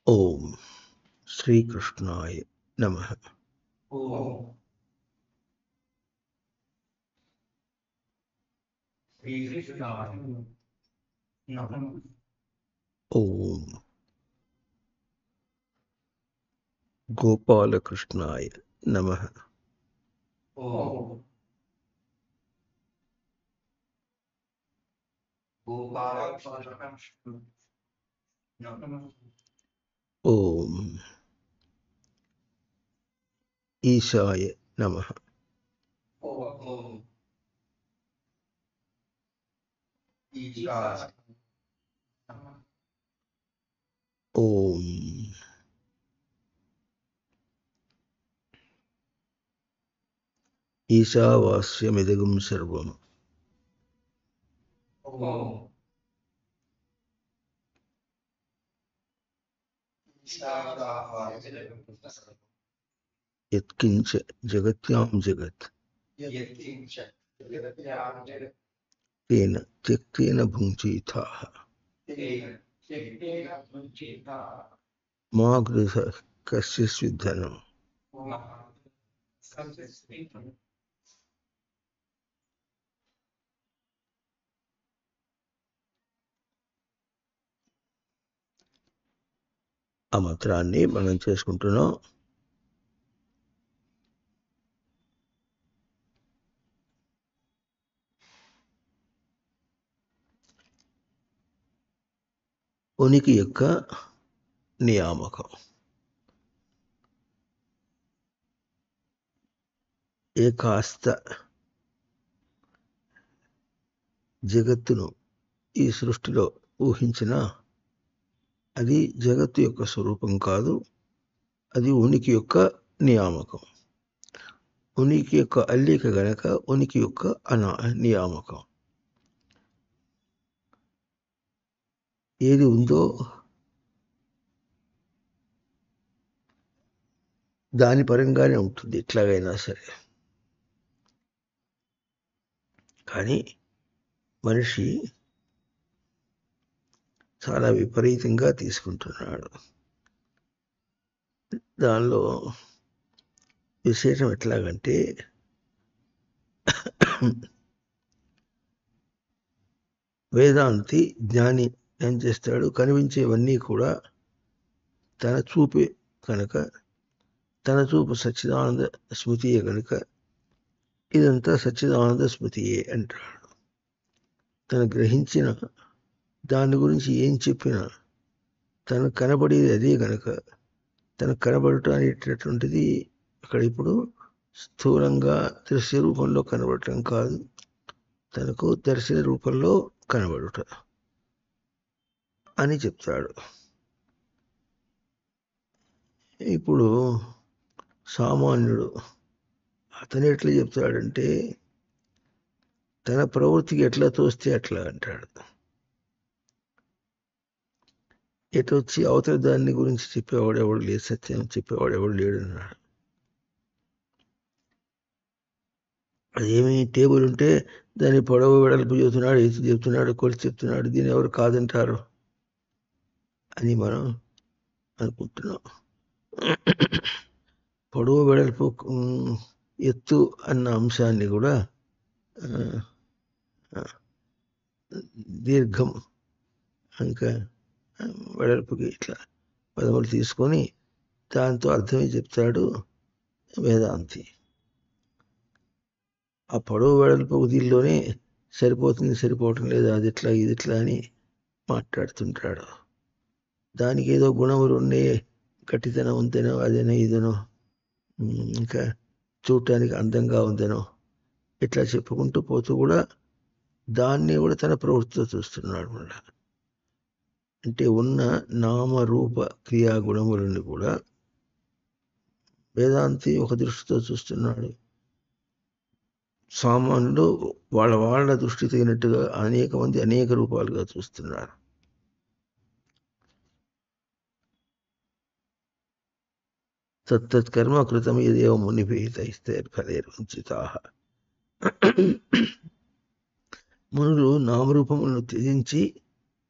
ఓం శ్రీకృష్ణాయ నమః. ఓం శ్రీకృష్ణాయ నమః. ఓం గోపాలకృష్ణాయ నమః. ఓం గోపాలకృష్ణ నమః. ఓం ఈశాయ నమః. ఓం ఈశాయ నమః. ఓం ఈశావాస్యమిదగం సర్వం. ఓం ఈశావాస్య యత్కించ జగత్యాం జగత్ యత్కించ జగత్యాం జగత్ తేన త్యక్తేన భుంచీథాః తేన త్యక్తేన భుంచీథాః మా గృహ కస్యచిద్ ధనం. మా సంస్కృతం ఆ మంత్రాన్ని మనం చేసుకుంటున్నాం. ఉనికి యొక్క నియామకం. ఏ కాస్త జగత్తును ఈ సృష్టిలో ఊహించినా అది జగత్తు యొక్క స్వరూపం కాదు, అది ఉనికి యొక్క నియామకం. ఉనికి యొక్క అల్లిక గనక ఉనికి యొక్క నియామకం. ఏది ఉందో దాని పరంగానే ఉంటుంది ఎట్లాగైనా సరే. కానీ మనిషి చాలా విపరీతంగా తీసుకుంటున్నాడు. దానిలో విశేషం ఎట్లాగంటే వేదాంతి జ్ఞాని ఏం చేస్తాడు, కనిపించేవన్నీ కూడా తన చూపే కనుక, తన చూపు సచ్చిదానంద స్మృతియే కనుక ఇదంతా సచ్చిదానంద స్మృతియే అంటాడు. తను గ్రహించిన దాని గురించి ఏం చెప్పినా తనకు కనబడేది అదే కనుక, తనకు కనబడటం అనేటటువంటిది అక్కడ ఇప్పుడు స్థూలంగా దృశ్య రూపంలో కనబడటం కాదు, తనకు దర్శన రూపంలో కనబడుట అని చెప్తాడు. ఇప్పుడు సామాన్యుడు అతను ఎట్లా చెప్తాడంటే తన ప్రవృత్తికి ఎట్లా తోస్తే అట్లా అంటాడు. ఎటు వచ్చి అవతల దాన్ని గురించి చెప్పేవాడు ఎవడు లేదు, సత్యం చెప్పేవాడు ఎవడు లేడు అన్నాడు. అదేమి టేబుల్ ఉంటే దాన్ని పొడవు వెడల్పు చెబుతున్నాడు, ఎత్తు చెప్తున్నాడు, కొలిచి చెప్తున్నాడు, దీన్ని ఎవరు కాదంటారు అని మనం అనుకుంటున్నాం. పొడవు వెడల్పు ఎత్తు అన్న అంశాన్ని కూడా దీర్ఘం ఇంకా వెడల్పుకి ఇట్లా పదములు తీసుకొని దాంతో అర్థమే చెప్తాడు వేదాంతి. ఆ పొడవు వెడల్పు దీనిలోనే సరిపోతుంది, సరిపోవటం లేదు, అది ఇట్లా ఇది ఇట్లా అని మాట్లాడుతుంటాడు. దానికి ఏదో గుణములు ఉన్నాయి, గట్టితనం ఉందనో అదేనో ఇదనో ఇంకా చూడటానికి అందంగా ఉందనో ఇట్లా చెప్పుకుంటూ పోతూ కూడా దాన్ని కూడా తన ప్రవృత్తితో చూస్తున్నాడు. మళ్ళా అంటే ఉన్న నామరూప క్రియా గుణములను కూడా వేదాంతి ఒక దృష్టితో చూస్తున్నాడు. సామాన్యులు వాళ్ళ దృష్టి తగినట్టుగా అనేక మంది అనేక రూపాలుగా చూస్తున్నారు. తత్తత్కర్మ కృతం యదేవ మునిభిస్తైర్ఫలైర్వంచితాః. మునులు నామరూపములను త్యజించి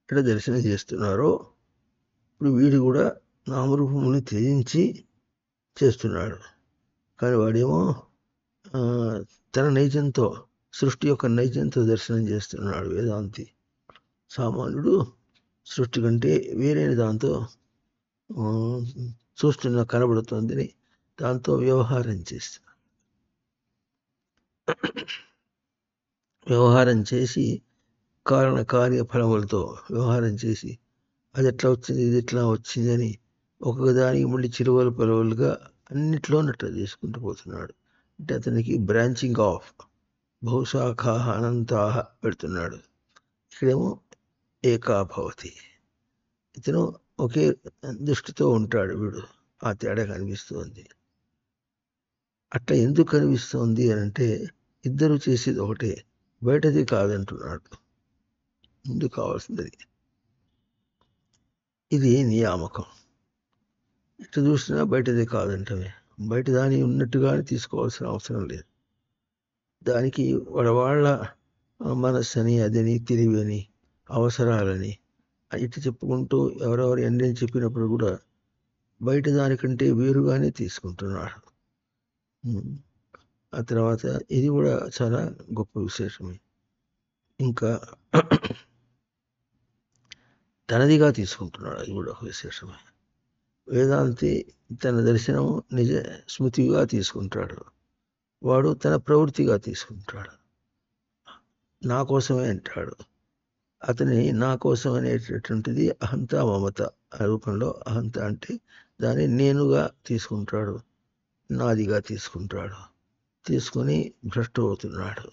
ఎట్లా దర్శనం చేస్తున్నారో ఇప్పుడు వీడు కూడా నామరూపములను త్యజించి చేస్తున్నాడు. కానీ వాడేమో తన నైజంతో, సృష్టి యొక్క నైజంతో దర్శనం చేస్తున్నాడు వేదాంతి. సామాన్యుడు సృష్టి కంటే వేరే దాంతో చూస్తున్న కనబడుతుందని దాంతో వ్యవహారం చేస్తున్నాడు. వ్యవహారం చేసి కారణ కార్య ఫలములతో వ్యవహారం చేసి అది ఎట్లా వచ్చింది, ఇది ఎట్లా వచ్చిందని ఒక్కొక్క దానికి మళ్ళీ చిరువలు పొలవలుగా అన్నిట్లోనట్లా చేసుకుంటూ పోతున్నాడు. అంటే అతనికి బ్రాంచింగ్ ఆఫ్ బహుశాఖ అనంతా పెడుతున్నాడు. ఇక్కడేమో ఏకాభవతి, ఇతను ఒకే దృష్టితో ఉంటాడు వీడు. ఆ తేడా కనిపిస్తుంది. అట్లా ఎందుకు కనిపిస్తుంది అని అంటే ఇద్దరు చేసేది ఒకటే, బయటది కాదంటున్నాడు. ముందు కావాల్సింది ఇది నియామకం. ఇట్లా చూసినా బయటది కాదంటమే. బయట దాని ఉన్నట్టుగానే తీసుకోవాల్సిన అవసరం లేదు. దానికి వాళ్ళ మనస్సని, అదని, తెలివి అని, అవసరాలని ఇట్లా చెప్పుకుంటూ ఎవరెవరు ఎన్ని చెప్పినప్పుడు కూడా బయట దానికంటే వేరుగానే తీసుకుంటున్నాడు. ఆ తర్వాత ఇది కూడా చాలా గొప్ప విశేషమే. ఇంకా తనదిగా తీసుకుంటున్నాడు, అది కూడా ఒక విశేషమే. వేదాంతి తన దర్శనం నిజ స్మృతిగా తీసుకుంటాడు, వాడు తన ప్రవృత్తిగా తీసుకుంటాడు. నా కోసమే అంటాడు. అతని నా కోసం అనేటటువంటిది అహంత మమత ఆ రూపంలో. అహంత అంటే దాన్ని నేనుగా తీసుకుంటాడు, నాదిగా తీసుకుంటాడు. తీసుకొని భ్రష్టు అవుతున్నాడు.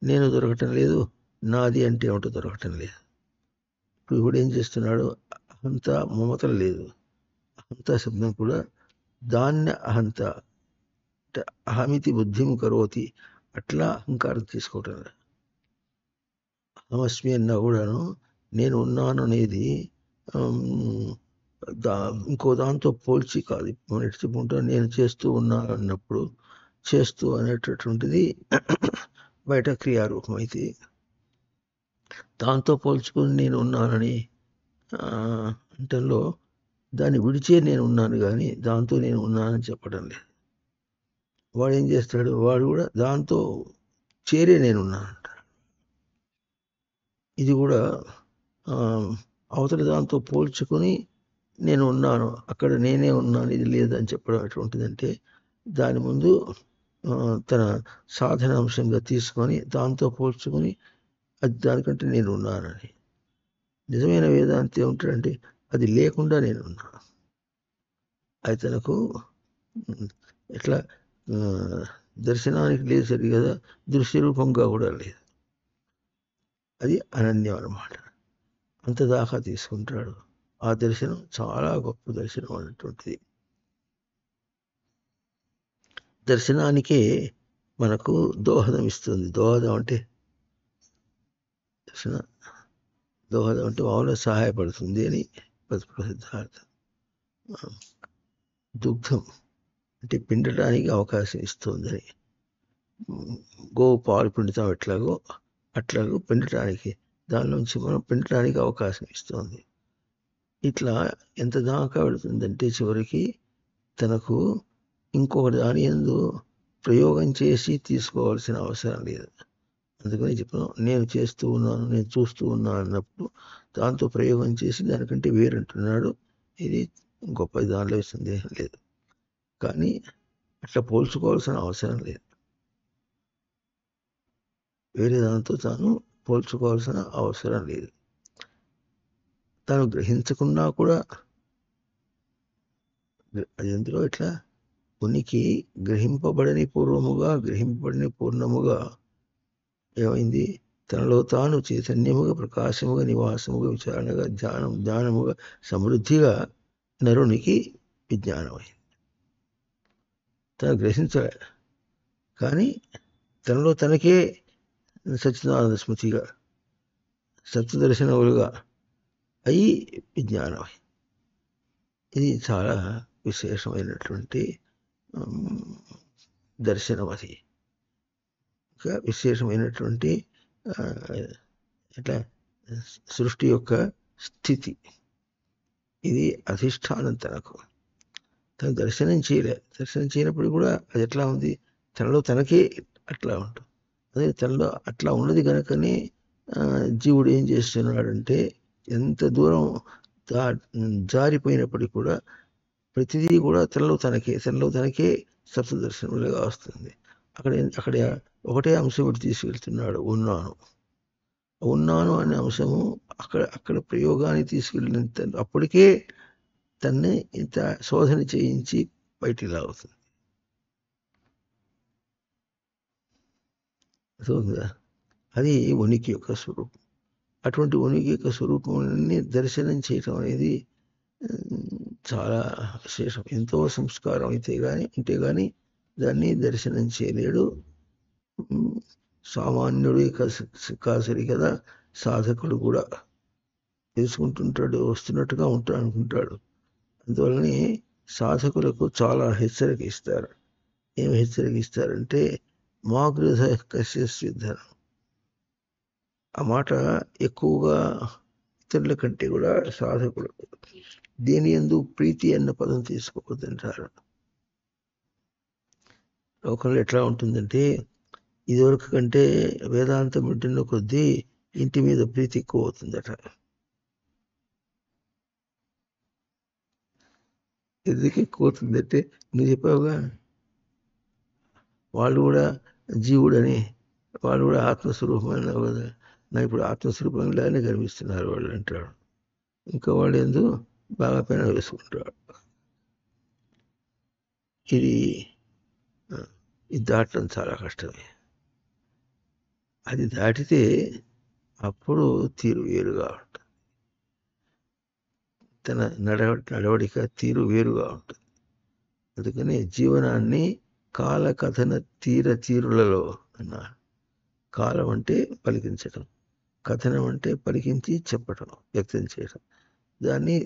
నేను దొరకటం లేదు, నాది అంటే ఏమిటో దొరకటం లేదు. ఇప్పుడు ఏం చేస్తున్నాడు, అహంత మమత లేదు. అహంత శబ్దం కూడా దాన్ని అహంత అంటే అహమితి బుద్ధిం కరోతి, అట్లా అహంకారం తీసుకోవటం. అహమస్మి అన్నా కూడాను నేను ఉన్నాను అనేది ఇంకో దాంతో పోల్చి కాదు. మనం ఎటు చెప్పుకుంటాం, నేను చేస్తూ ఉన్నాను అన్నప్పుడు చేస్తూ అనేటటువంటిది బయట క్రియారూపం అయితే, దాంతో పోల్చుకుని నేను ఉన్నానని అంటంలో దాన్ని విడిచే నేను ఉన్నాను, కానీ దాంతో నేను ఉన్నానని చెప్పడం లేదు. వాడు ఏం చేస్తాడు, వాడు కూడా దాంతో చేరే నేనున్నానంట. ఇది కూడా అవతల దాంతో పోల్చుకొని నేను ఉన్నాను, అక్కడ నేనే ఉన్నాను, ఇది లేదని చెప్పడం ఎటువంటిదంటే దాని ముందు తన సాధన అంశంగా తీసుకొని దాంతో పోల్చుకొని అది దానికంటే నేను ఉన్నానని. నిజమైన వేదాంతి ఏమంటాడంటే అది లేకుండా నేనున్నా. అది తనకు ఎట్లా దర్శనానికి లేదు సరి కదా, దృశ్య రూపంగా కూడా లేదు. అది అనన్యం అన్నమాట. అంతదాకా తీసుకుంటాడు. ఆ దర్శనం చాలా గొప్ప దర్శనం అన్నటువంటిది. దర్శనానికే మనకు దోహదం ఇస్తుంది. దోహదం అంటే దర్శన దోహదం అంటే మామూలుగా సహాయపడుతుంది అని ప్రసిద్ధార్థం. దుగ్ధం అంటే పిండటానికి అవకాశం ఇస్తుందని. గోవు పాలు పిండుతాం ఎట్లాగో అట్లాగో పిండటానికి, దానిలోంచి మనం పిండటానికి అవకాశం ఇస్తుంది. ఇట్లా ఎంత దాకా వెళుతుందంటే చివరికి తనకు ఇంకొక దాని యందు ప్రయోగం చేసి తీసుకోవాల్సిన అవసరం లేదు. అందుకని చెప్పాను, నేను చేస్తూ ఉన్నాను, నేను చూస్తూ ఉన్నాను అన్నప్పుడు దాంతో ప్రయోగం చేసి దానికంటే వేరంటున్నాడు. ఇది గొప్ప, దానిలో సందేహం లేదు. కానీ అట్లా పోల్చుకోవాల్సిన అవసరం లేదు. వేరే దాంతో తాను పోల్చుకోవాల్సిన అవసరం లేదు. తాను గ్రహించకున్నా కూడా అది ఎందులో ఇట్లా ఉనికి గ్రహింపబడని పూర్వముగా, గ్రహింపబడని పూర్ణముగా ఏమైంది, తనలో తాను చైతన్యముగా, ప్రకాశముగా, నివాసముగా, విచారణగా, జ్ఞానముగా, సమృద్ధిగా నరునికి విజ్ఞానమైంది. తను గ్రహించలే, కానీ తనలో తనకే సచ్చిదానంద స్మృతిగా, సత్యదర్శనములుగా అయి విజ్ఞానమై. ఇది చాలా విశేషమైనటువంటి దర్శనం. అది ఇంకా విశేషమైనటువంటి ఇట్లా సృష్టి యొక్క స్థితి. ఇది అధిష్టానం తనకు. తను దర్శనం చేయనప్పుడు కూడా అది ఎట్లా ఉంది, తనలో తనకే అట్లా ఉంటుంది. అదే తనలో అట్లా ఉన్నది కనుకనే జీవుడు ఏం చేస్తున్నాడంటే ఎంత దూరం జారిపోయినప్పటికీ కూడా ప్రతిదీ కూడా తనలో తనకే సప్తదర్శనములుగా వస్తుంది. అక్కడ ఒకటే అంశం ఒకటి తీసుకెళ్తున్నాడు, ఉన్నాను అనే అంశము అక్కడ ప్రయోగాన్ని తీసుకెళ్ళినంత అప్పటికే తన్నే ఇంత శోధన చేయించి బయటికి లాగుతుంది. అది ఉనికి యొక్క స్వరూపం. అటువంటి ఉనికి యొక్క స్వరూపాన్ని దర్శనం చేయటం అనేది చాలా విశేషం. ఎంతో సంస్కారం ఉంటే కానీ దాన్ని దర్శనం చేయలేడు. సామాన్యుడు కాసరి కదా, సాధకుడు కూడా తెలుసుకుంటుంటాడు, వస్తున్నట్టుగా అనుకుంటాడు. అందువల్లనే సాధకులకు చాలా హెచ్చరిక ఇస్తారు. ఏమి హెచ్చరిక ఇస్తారంటే మా గృహ కశ్యస్యుద్ధనం. ఆ మాట ఎక్కువగా ఇతరుల కంటే కూడా సాధకుడు దేని యందు ప్రీతి అన్న పదం తీసుకోవద్దంటారు. లోకంలో ఎట్లా ఉంటుందంటే ఇదివరకు కంటే వేదాంతం వింటున్న కొద్దీ ఇంటి మీద ప్రీతి ఎక్కువ అవుతుందట. ఎందుకు ఎక్కువ అవుతుందంటే నువ్వు చెప్పావుగా, వాళ్ళు కూడా జీవుడని, వాళ్ళు కూడా ఆత్మస్వరూపమైన కదా, నాకు ఇప్పుడు ఆత్మస్వరూపంగానే కనిపిస్తున్నారు వాళ్ళు అంటాడు. ఇంకా వాళ్ళు ఎందుకు బాగా పైన వేసుకుంటాడు. ఇది దాటడం చాలా కష్టమే. అది దాటితే అప్పుడు తీరు వేరుగా ఉంటుంది. తన నడవడిక తీరు వేరుగా ఉంటుంది. అందుకని జీవనాన్ని కాలకథన తీరులలో అన్నారు. కాలం అంటే పలికించటం, కథనం అంటే పలికించి చెప్పటం, వ్యక్తం చేయటం. దాన్ని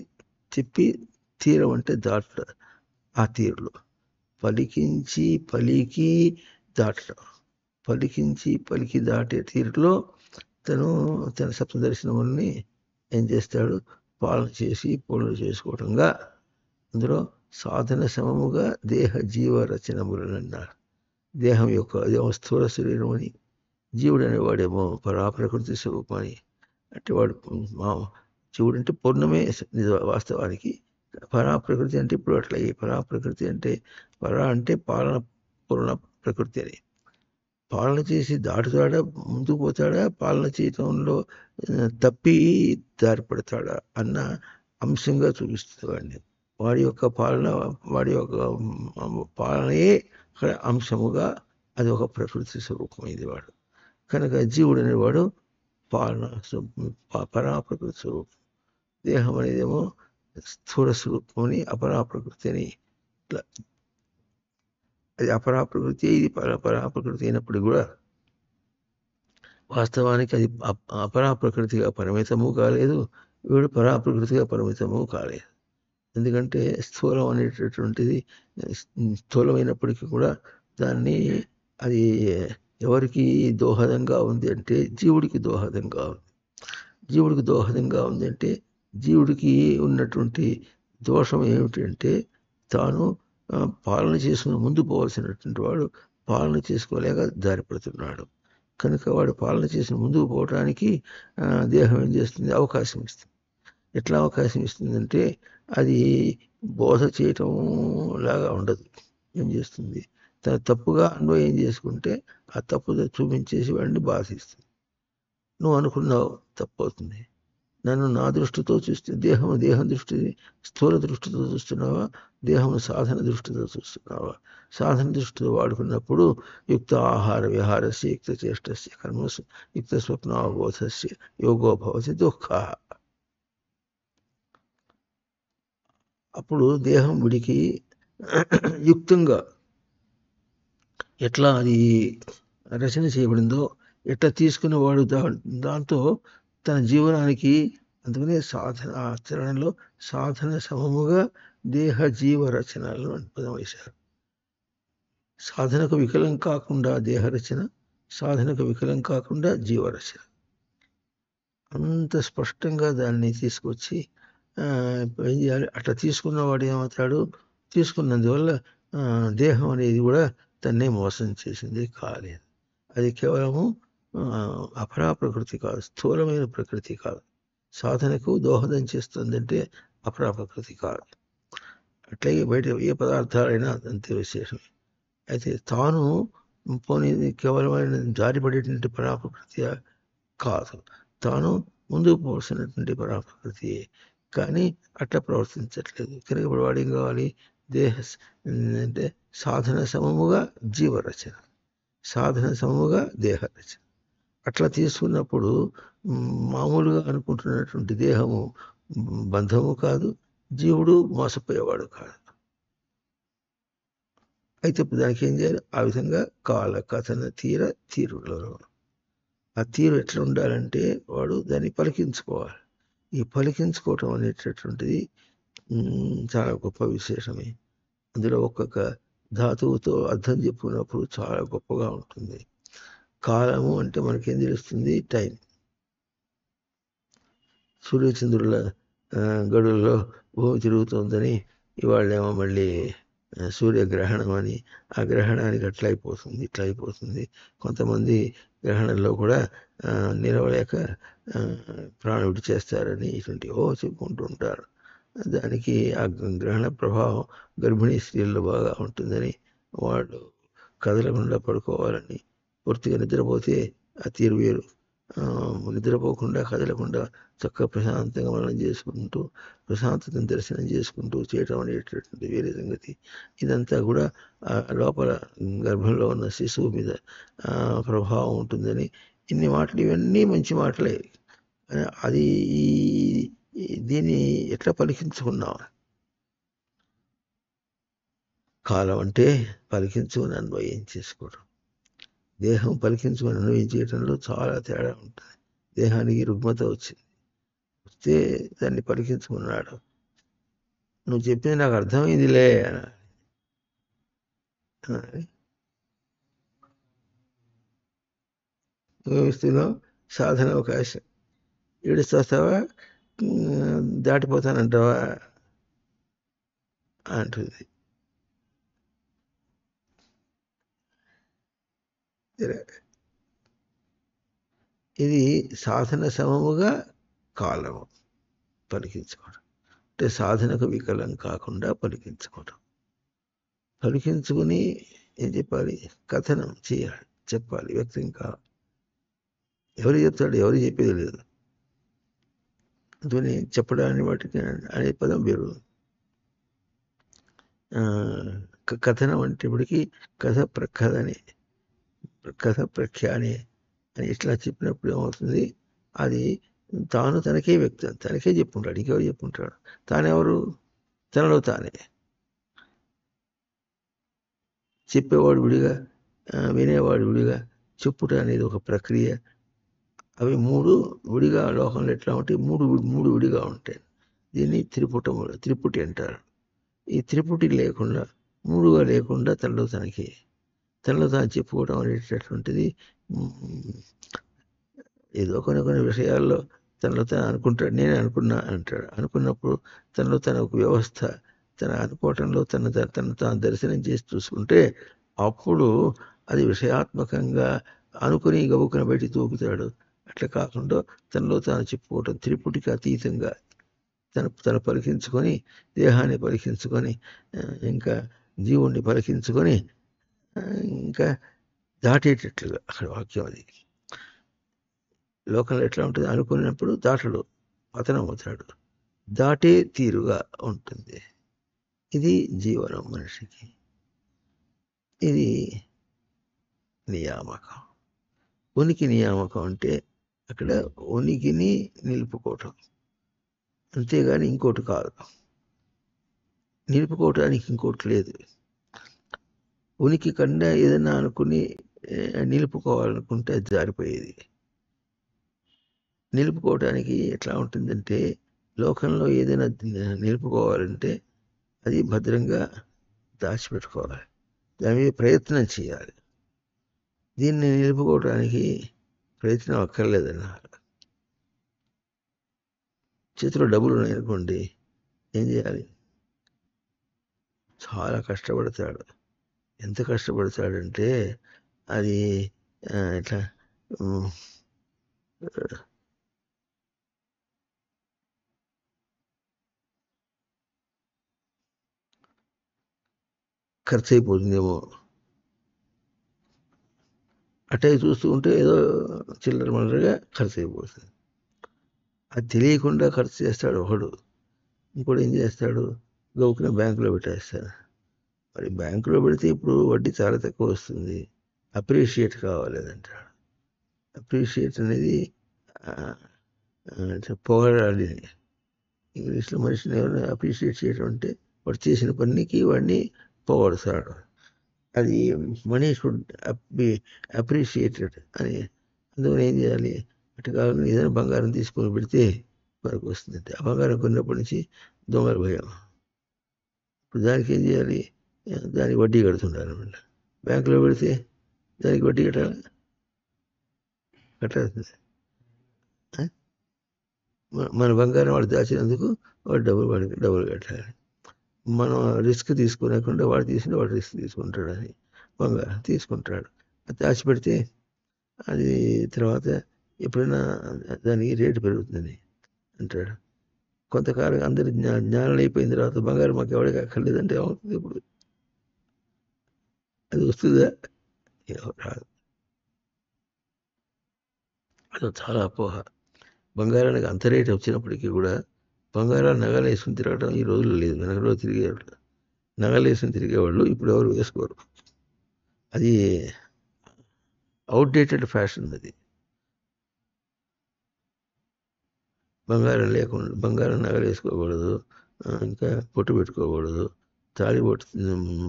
చెప్పి తీరం అంటే దాటడం. ఆ తీరులో పలికించి పలికి దాటడం, పలికించి పలికి దాటే తీరులో తన సప్తదర్శనముల్ని ఏం చేస్తాడు, పాలన చేసి పూర్ణ చేసుకోవటంగా అందులో సాధన సమముగా దేహ జీవ రచనములను అన్నారు. దేహం యొక్క స్థూల శరీరం అని, జీవుడు అనేవాడేమో పరాప్రకృతి స్వరూపాన్ని. అంటే వాడు జీవుడు అంటే పూర్ణమే వాస్తవానికి. పరాప్రకృతి అంటే ఇప్పుడు అట్లా పరాప్రకృతి అంటే అంటే పాలన పూర్ణ ప్రకృతి అని. పాలన చేసి దాటుతాడా, ముందుకు పోతాడా, పాలన చేయటంలో తప్పి దారిపడతాడా అన్న అంశంగా చూపిస్తుంది వాడిని. వాడి యొక్క పాలనయే అక్కడ అంశముగా అది ఒక ప్రకృతి స్వరూపమైంది వాడు. కనుక జీవుడు అనేవాడు పాలన పరాప్రకృతి స్వరూపం. దేహం అనేదేమో స్థూల స్వరూపం అని, అపరాప్రకృతి అని. ఇట్లా అది అపరాప్రకృతి, ఇది పరాప్రకృతి అయినప్పుడు కూడా వాస్తవానికి అది అపరాప్రకృతిగా పరిమితము కాలేదు, వీడు పరాప్రకృతిగా పరిమితము కాలేదు. ఎందుకంటే స్థూలం అనేటటువంటిది స్థూలమైనప్పటికీ కూడా అది ఎవరికి దోహదంగా ఉంది అంటే జీవుడికి దోహదంగా ఉంది. జీవుడికి దోహదంగా ఉంది అంటే జీవుడికి ఉన్నటువంటి దోషం ఏమిటంటే తాను పాలన చేసుకుని ముందు పోవాల్సినటువంటి వాడు పాలన చేసుకోలేక దారిపడుతున్నాడు. కనుక వాడు పాలన చేసిన ముందుకు పోవడానికి దేహం ఏం చేస్తుంది, అవకాశం ఇస్తుంది. ఎట్లా అవకాశం ఇస్తుందంటే అది బోధ చేయటం లాగా ఉండదు. ఏం చేస్తుంది, తన తప్పుగా అన్వయం చేసుకుంటే ఆ తప్పు చూపించేసి వాడిని బాధిస్తుంది. నువ్వు అనుకున్నావు తప్పు అవుతుంది. నన్ను నా దృష్టితో చూస్తే దేహం దృష్టి స్థూల దృష్టితో చూస్తున్నావా, దేహం సాధన దృష్టితో చూస్తున్నావా? సాధన దృష్టితో వాడుకున్నప్పుడు యుక్త ఆహార విహారస్య యుక్త చేష్టస్య కర్మసు యుక్త స్వప్నావబోధస్య యోగో భవతి దుఃఖ. అప్పుడు దేహం విడికి యుక్తంగా ఎట్లా అది రచన చేయబడిందో, ఎట్లా తీసుకునేవాడు దాంతో తన జీవనానికి. అందుకనే సాధన ఆచరణలో సాధన సమముగా దేహ జీవ రచనలను పదం వేశారు. సాధనకు వికలం కాకుండా దేహ రచన, సాధనకు వికలం కాకుండా జీవరచన. అంత స్పష్టంగా దాన్ని తీసుకొచ్చి ఏం చేయాలి? అట్లా తీసుకున్నవాడు ఏమవుతాడు? తీసుకున్నందువల్ల దేహం అనేది కూడా తన్నే మోసం చేసింది కాలేదు. అది కేవలము అపరా ప్రకృతి కాదు, స్థూలమైన ప్రకృతి కాదు. సాధనకు దోహదం చేస్తుందంటే అపరా ప్రకృతి కాదు. అట్లాగే బయట ఏ పదార్థాలైనా అంతే విశేషం. అయితే తాను పోనీ కేవలమైన జారిపడేటువంటి పరాప్రకృతి కాదు, తాను ముందుకు పోవలసినటువంటి పరాప్రకృతి. కానీ అట్లా ప్రవర్తించట్లేదు కనుక ఇప్పుడు వాడు ఏం కావాలి? దేహ అంటే సాధన సమముగా జీవరచన, సాధన సమముగా దేహ రచన. అట్లా తీసుకున్నప్పుడు మామూలుగా అనుకుంటున్నటువంటి దేహము బంధము కాదు, జీవుడు మోసపోయేవాడు కాదు. అయితే ఇప్పుడు దానికి ఏం చేయాలి? ఆ విధంగా కాల కథన తీరులో ఆ తీరు ఎట్లా ఉండాలంటే వాడు దాన్ని పలికించుకోవాలి. ఈ పలికించుకోవటం అనేటటువంటిది చాలా గొప్ప విశేషమే. అందులో ఒక్కొక్క ధాతువుతో అర్థం చెప్పుకున్నప్పుడు చాలా గొప్పగా ఉంటుంది. కాలము అంటే మనకేం తెలుస్తుంది? టైం. సూర్యచంద్రుల గడుల్లో భూమి తిరుగుతుందని ఇవాళేమో మళ్ళీ సూర్యగ్రహణం అని, ఆ గ్రహణానికి అట్లా అయిపోతుంది, ఇట్లా అయిపోతుంది. కొంతమంది గ్రహణంలో కూడా నిలవలేక ప్రాణం విడిచేస్తారని ఇటువంటి చెప్పుకుంటూ ఉంటారు. దానికి ఆ గ్రహణ ప్రభావం గర్భిణీ స్త్రీల్లో బాగా ఉంటుందని, వాళ్ళు కదలకుండా పడుకోవాలని, పూర్తిగా నిద్రపోతే ఆ తీరు వేరు. నిద్రపోకుండా కదలకుండా చక్కగా ప్రశాంతంగా మనం చేసుకుంటూ ప్రశాంతతను దర్శనం చేసుకుంటూ చేయటం అనేటటువంటి వేరే సంగతి. ఇదంతా కూడా లోపల గర్భంలో ఉన్న శిశువు మీద ప్రభావం ఉంటుందని ఇన్ని మాటలు, ఇవన్నీ మంచి మాటలే. అది దీన్ని ఎట్లా పలికించుకున్నాం? కాలం అంటే పలికించుకుని అన్వయం చేసుకోవడం. దేహం పలికించుకొని అన్వయం చేయడంలో చాలా తేడా ఉంటుంది. దేహానికి రుగ్మత వచ్చింది, వస్తే దాన్ని పలికించుకున్నాడు. నువ్వు చెప్పింది నాకు అర్థమైందిలే ఇస్తున్నావు సాధన అవకాశం. ఏడుస్తావా, దాటిపోతానంటావా అంటుంది. ఇది సాధన సమముగా కాలము పలికించుకోవడం అంటే సాధనకు వికలం కాకుండా పలికించుకోవడం. పలికించుకుని ఏం చెప్పాలి? కథనం చేయాలి, చెప్పాలి, వ్యక్తం కావాలి. ఎవరు చెప్తాడు? ఎవరు చెప్పేది లేదు. అందుకని చెప్పడాన్ని వాటికి అనే పదం వేరు. కథనం అంటే ఇప్పటికీ కథ ప్రకథని, కథ ప్రఖ్యాని అని ఇట్లా చెప్పినప్పుడు ఏమవుతుంది? అది తాను తనకే వ్యక్తం, తనకే చెప్పుకుంటాడు, ఇంకెవరు చెప్పుకుంటాడు? తానెవరు? తనలో తానే. చెప్పేవాడు విడిగా, వినేవాడు విడిగా, చెప్పుట అనేది ఒక ప్రక్రియ. అవి మూడు విడిగా లోకంలో ఎట్లా ఉంటాయి? మూడు విడిగా ఉంటాయి. దీన్ని త్రిపుటి అంటారు. ఈ త్రిపుటి లేకుండా, మూడుగా లేకుండా తనలో తాను చెప్పుకోవడం అనేటటువంటిది ఏదో కొన్ని విషయాల్లో తనలో తాను అనుకుంటాడు. నేనే అనుకున్నా అంటాడు. అనుకున్నప్పుడు తనలో తన ఒక వ్యవస్థ, తన అనుకోవటంలో తను తాను దర్శనం చేసి చూసుకుంటే అప్పుడు అది విషయాత్మకంగా అనుకుని గబుకుని బయటికి తూపుతాడు. అట్లా కాకుండా తనలో తాను చెప్పుకోవటం త్రిపుటికి అతీతంగా తను పలికించుకొని, దేహాన్ని పలికించుకొని, ఇంకా జీవుణ్ణి పలికించుకొని, ఇంకా దాటేటట్లుగా అక్కడ వాక్యం అది. లోకంలో ఎట్లా ఉంటుంది? అనుకున్నప్పుడు దాటడు, పతనం అవుతాడు. దాటే తీరుగా ఉంటుంది. ఇది జీవనం మనిషికి. ఇది నియామకం. ఉనికి నియామకం అంటే అక్కడ ఉనికిని నిలుపుకోవటం, అంతేగాని ఇంకోటి కాదు. నిలుపుకోవటానికి ఇంకోటి లేదు. ఉనికి కన్నా ఏదైనా అనుకుని నిలుపుకోవాలనుకుంటే అది జారిపోయేది. నిలుపుకోవటానికి ఎట్లా ఉంటుందంటే, లోకంలో ఏదైనా నిలుపుకోవాలంటే అది భద్రంగా దాచిపెట్టుకోవాలి, దాని మీద ప్రయత్నం చేయాలి. దీన్ని నిలుపుకోవటానికి ప్రయత్నం అక్కర్లేదన్నారు. చేతిలో డబ్బులు ఉన్నాయనుకోండి, ఏం చేయాలి? చాలా కష్టపడతాడు. ఎంత కష్టపడతాడంటే అది ఇట్లా ఖర్చు అయిపోతుందేమో. అటే చూస్తూ ఉంటే ఏదో చిల్లర మల్లరగా ఖర్చు అయిపోతుంది. అది తెలియకుండా ఖర్చు చేస్తాడు ఒకడు. ఇంకోటి ఏం చేస్తాడు? గౌకున బ్యాంకులో పెట్టేస్తాడు. మరి బ్యాంకులో పెడితే ఇప్పుడు వడ్డీ చాలా తక్కువ వస్తుంది. అప్రిషియేట్ కావాలి అంటాడు. అప్రిషియేట్ అనేది పొగడాలి. ఇంగ్లీష్లో మనిషిని ఎవరైనా అప్రిషియేట్ చేయడం అంటే వాడు చేసిన పనికి వాడిని పొగడతాడు. అది మనీ షుడ్ బి అప్రిషియేటెడ్ అని. అందుకని ఏం చేయాలి? అటు కాకుండా ఏదైనా బంగారం తీసుకొని పెడితే మనకు వస్తుందంటే ఆ బంగారం కొన్నప్పటి నుంచి దొంగల భయం. ఇప్పుడు దానికి ఏం చేయాలి? దానికి వడ్డీ కడుతుంటారు అనమాట. బ్యాంకులో పెడితే దానికి వడ్డీ కట్టాల్సింది. మన బంగారం వాడు దాచినందుకు వాడు డబ్బులు కట్టాలి. మనం రిస్క్ తీసుకోలేకుండా వాడు రిస్క్ తీసుకుంటాడని బంగారం తీసుకుంటాడు. అది దాచిపెడితే అది తర్వాత ఎప్పుడైనా దానికి రేటు పెరుగుతుందని అంటాడు. కొంతకాలం అందరి జ్ఞానం అయిపోయిన తర్వాత బంగారం మాకు ఎవరికి అక్కర్లేదంటే ఏమవుతుంది? ఇప్పుడు అది వస్తుందా? రాదు. అది చాలా అపోహ. బంగారానికి అంత రేటు వచ్చినప్పటికీ కూడా బంగారాన్ని నగలు వేసుకుని తిరగడం ఈ రోజుల్లో లేదు. వెనకలో తిరిగేవాళ్ళు, నగలు వేసుకుని తిరిగేవాళ్ళు ఇప్పుడు ఎవరు వేసుకోరు. అది అవుట్డేటెడ్ ఫ్యాషన్. అది బంగారం నగలు వేసుకోకూడదు, ఇంకా పొట్టు పెట్టుకోకూడదు, తాళిబొట్టు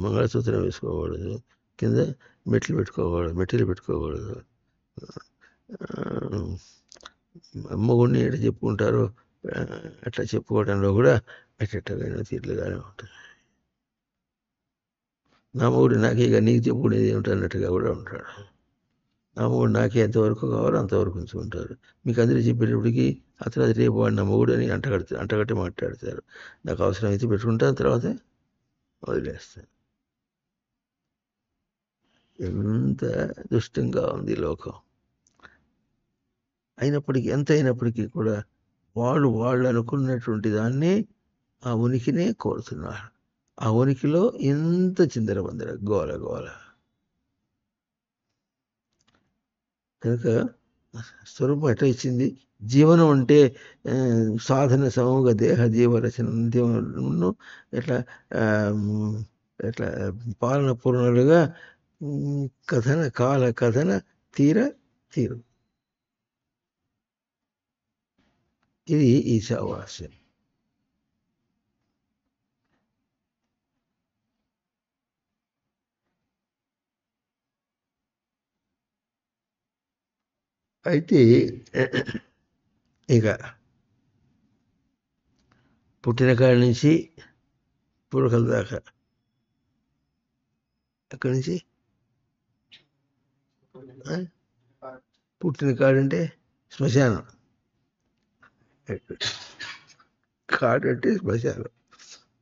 మంగళసూత్రం వేసుకోకూడదు, కింద మెట్టెలు పెట్టుకోకూడదు. మొగుడిని ఎట్లా చెప్పుకుంటారో అట్లా చెప్పుకోవడంలో కూడా ఎట్టగానే తీర్లుగానే ఉంటుంది. నా మొగుడు నాకే నీకు చెప్పుకునేది ఏమిటి అన్నట్టుగా కూడా ఉంటాడు. నా మొగుడు నాకే ఎంతవరకు కావాలో అంతవరకు ఉంచుకుంటారు. మీకు అందరూ చెప్పేటప్పటికి అతను అది రేపు వాడు నా మొగుడు అని అంటగట్టి మాట్లాడతారు. నాకు అవసరం అయితే పెట్టుకుంటాను, తర్వాత వదిలేస్తాను. ఎంత దుష్టంగా ఉంది లోకం. ఎంత అయినప్పటికీ కూడా వాళ్ళు అనుకున్నటువంటి దాన్ని, ఆ ఉనికినే కోరుతున్నారు. ఆ ఉనికిలో ఎంత చిందరవందర గోల గోల. కనుక స్వరూపం ఎట్లా ఇచ్చింది? జీవనం అంటే సాధన సమూహ దేహ జీవరచన ఎట్లా ఎట్లా పాలన పూర్ణలుగా కథన తీరు. ఇది ఈశావాస్యం. అయితే ఇక పుట్టిన కాడి నుంచి పుడకల దాకా, అక్కడి నుంచి పుట్టిన కాడంటే శ్మశానం, కాడంటే శ్మశానం.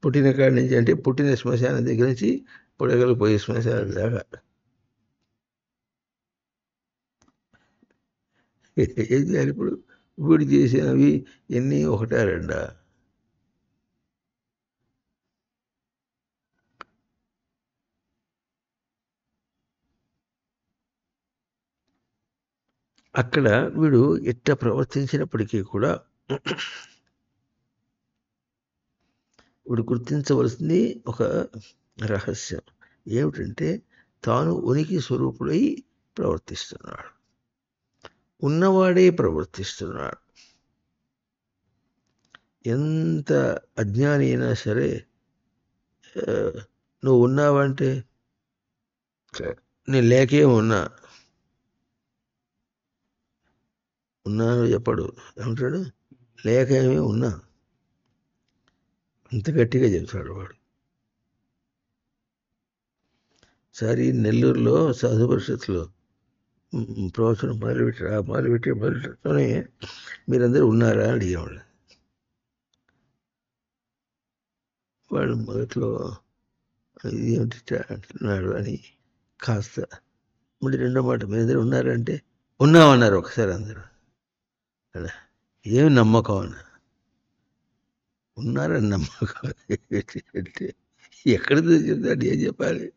పుట్టిన కాడి నుంచి అంటే పుట్టిన శ్మశానం దగ్గర నుంచి పుడకలు పోయే శ్మశానం దాకా. ఏం చేయాలి ఇప్పుడు? వీడు చేసినవి ఎన్ని? ఒకటా రెండా? అక్కడ వీడు ఎట్లా ప్రవర్తించినప్పటికీ కూడా వీడు గుర్తించవలసింది ఒక రహస్యం. ఏమిటంటే తాను ఉనికి స్వరూపుడై ప్రవర్తిస్తున్నాడు, ఉన్నవాడే ప్రవర్తిస్తున్నాడు. ఎంత అజ్ఞాని అయినా సరే, నువ్వు ఉన్నావంటే నేను లేకే ఉన్నాను చెప్పడు. ఏమంటాడు? లేక ఏమీ ఉన్నా. అంత గట్టిగా చెప్తాడు వాడు. సరే, నెల్లూరులో సాధు పరిషత్తులో ప్రవచనం మొదలుపెట్టానే మీరందరూ ఉన్నారా అని అడిగేవాళ్ళు. వాడు మొదట్లో ఏమిటి అంటున్నాడు అని కాస్త మళ్ళీ రెండో మాట మీ అందరూ ఉన్నారంటే ఉన్నామన్నారు ఒకసారి అందరూ. అలా ఏమి నమ్మకం అన్న ఉన్నారని నమ్మకం అంటే ఎక్కడితో చెప్తాడు, ఏం చెప్పాలి?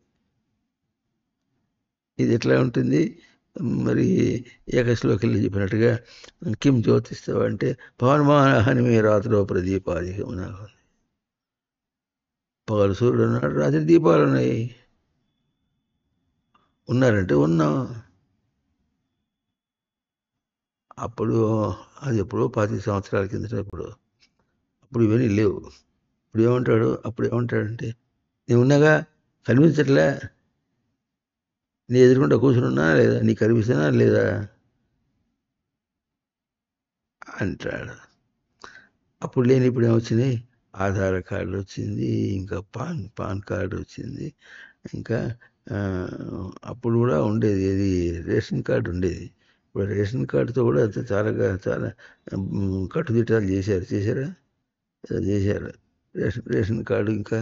ఇది ఎట్లా ఉంటుంది మరి ఏకశ్లోకిలో చెప్పినట్టుగా కిం జ్యోతిస్తావు అంటే పవన్మానహని మీ రాత్రిలో ప్రదీపాధికం నాకు పగలు సూర్యుడు ఉన్నాడు, రాత్రి దీపాలు ఉన్నాయి. ఉన్నారంటే ఉన్నాం. అప్పుడు అది ఎప్పుడో 25 సంవత్సరాల కిందట అప్పుడు ఇవన్నీ లేవు. అప్పుడు ఏమంటాడంటే నేను ఉన్నాగా, కనిపించట్లే, నీ ఎదురుకుండా కూర్చున్నా లేదా, నీ కనిపిస్తున్నా లేదా అంటాడు. అప్పుడు లేని ఇప్పుడు ఏమొచ్చినాయి, ఆధార్ కార్డు వచ్చింది, ఇంకా పాన్ కార్డు వచ్చింది, ఇంకా అప్పుడు కూడా ఉండేది ఏది రేషన్ కార్డు ఉండేది. ఇప్పుడు రేషన్ కార్డుతో కూడా చాలా చాలా కట్టుదిట్టాలు చేశారా చేశారు. రేషన్ కార్డు ఇంకా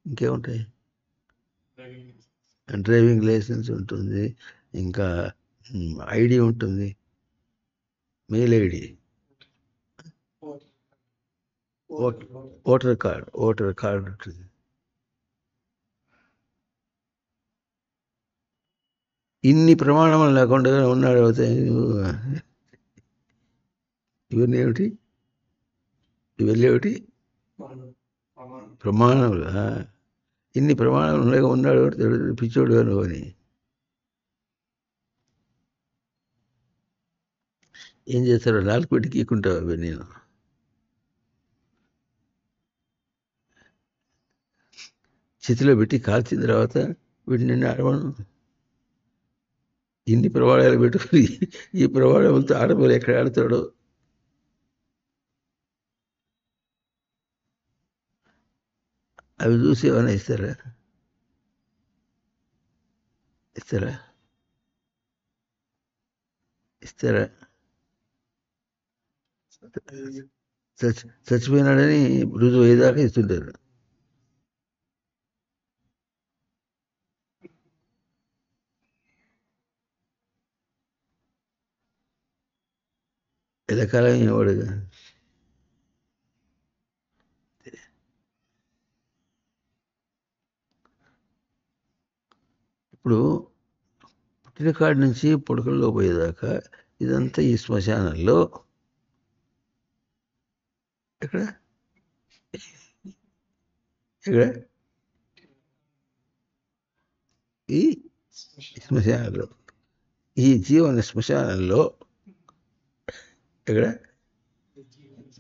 ఇంకేముంటాయి, డ్రైవింగ్ లైసెన్స్ ఉంటుంది, ఇంకా ఐడి ఉంటుంది, మెయిల్ ఐడి, ఓటర్ కార్డు ఉంటుంది. ఇన్ని ప్రమాణాలు లేకుండా ఉన్నాడు అవుతాయి. ఇవన్నీ ఏమిటి, ఇవన్నీ ప్రమాణములు. ఇన్ని ప్రమాణాలు లేక ఉన్నాడు పిచ్చోడు అని. ఏం చేస్తారో నాలుగు పెట్టి గీకుంటావు అవి. నేను చేతిలో పెట్టి కాల్చిన తర్వాత వీటిని ఆడవను. ఇన్ని ప్రమాణాలు పెట్టుకుని ఈ ప్రమాణాలతో ఆడపిల్ల ఎక్కడ ఆడతాడో. అవి చూసి ఏమైనా ఇస్తారా? చచ్చిపోయినాడని రుజువు అయ్యేదాకా ఇస్తుంటారు. ఎల్లకాలం వాడుగా. ఇప్పుడు పుట్టిన కాడి నుంచి పుడకల్లో పోయేదాకా ఇదంతా ఈ శ్మశానంలో. ఎక్కడ ఈ శ్మశానంలో, ఈ జీవన శ్మశానంలో, ఎక్కడ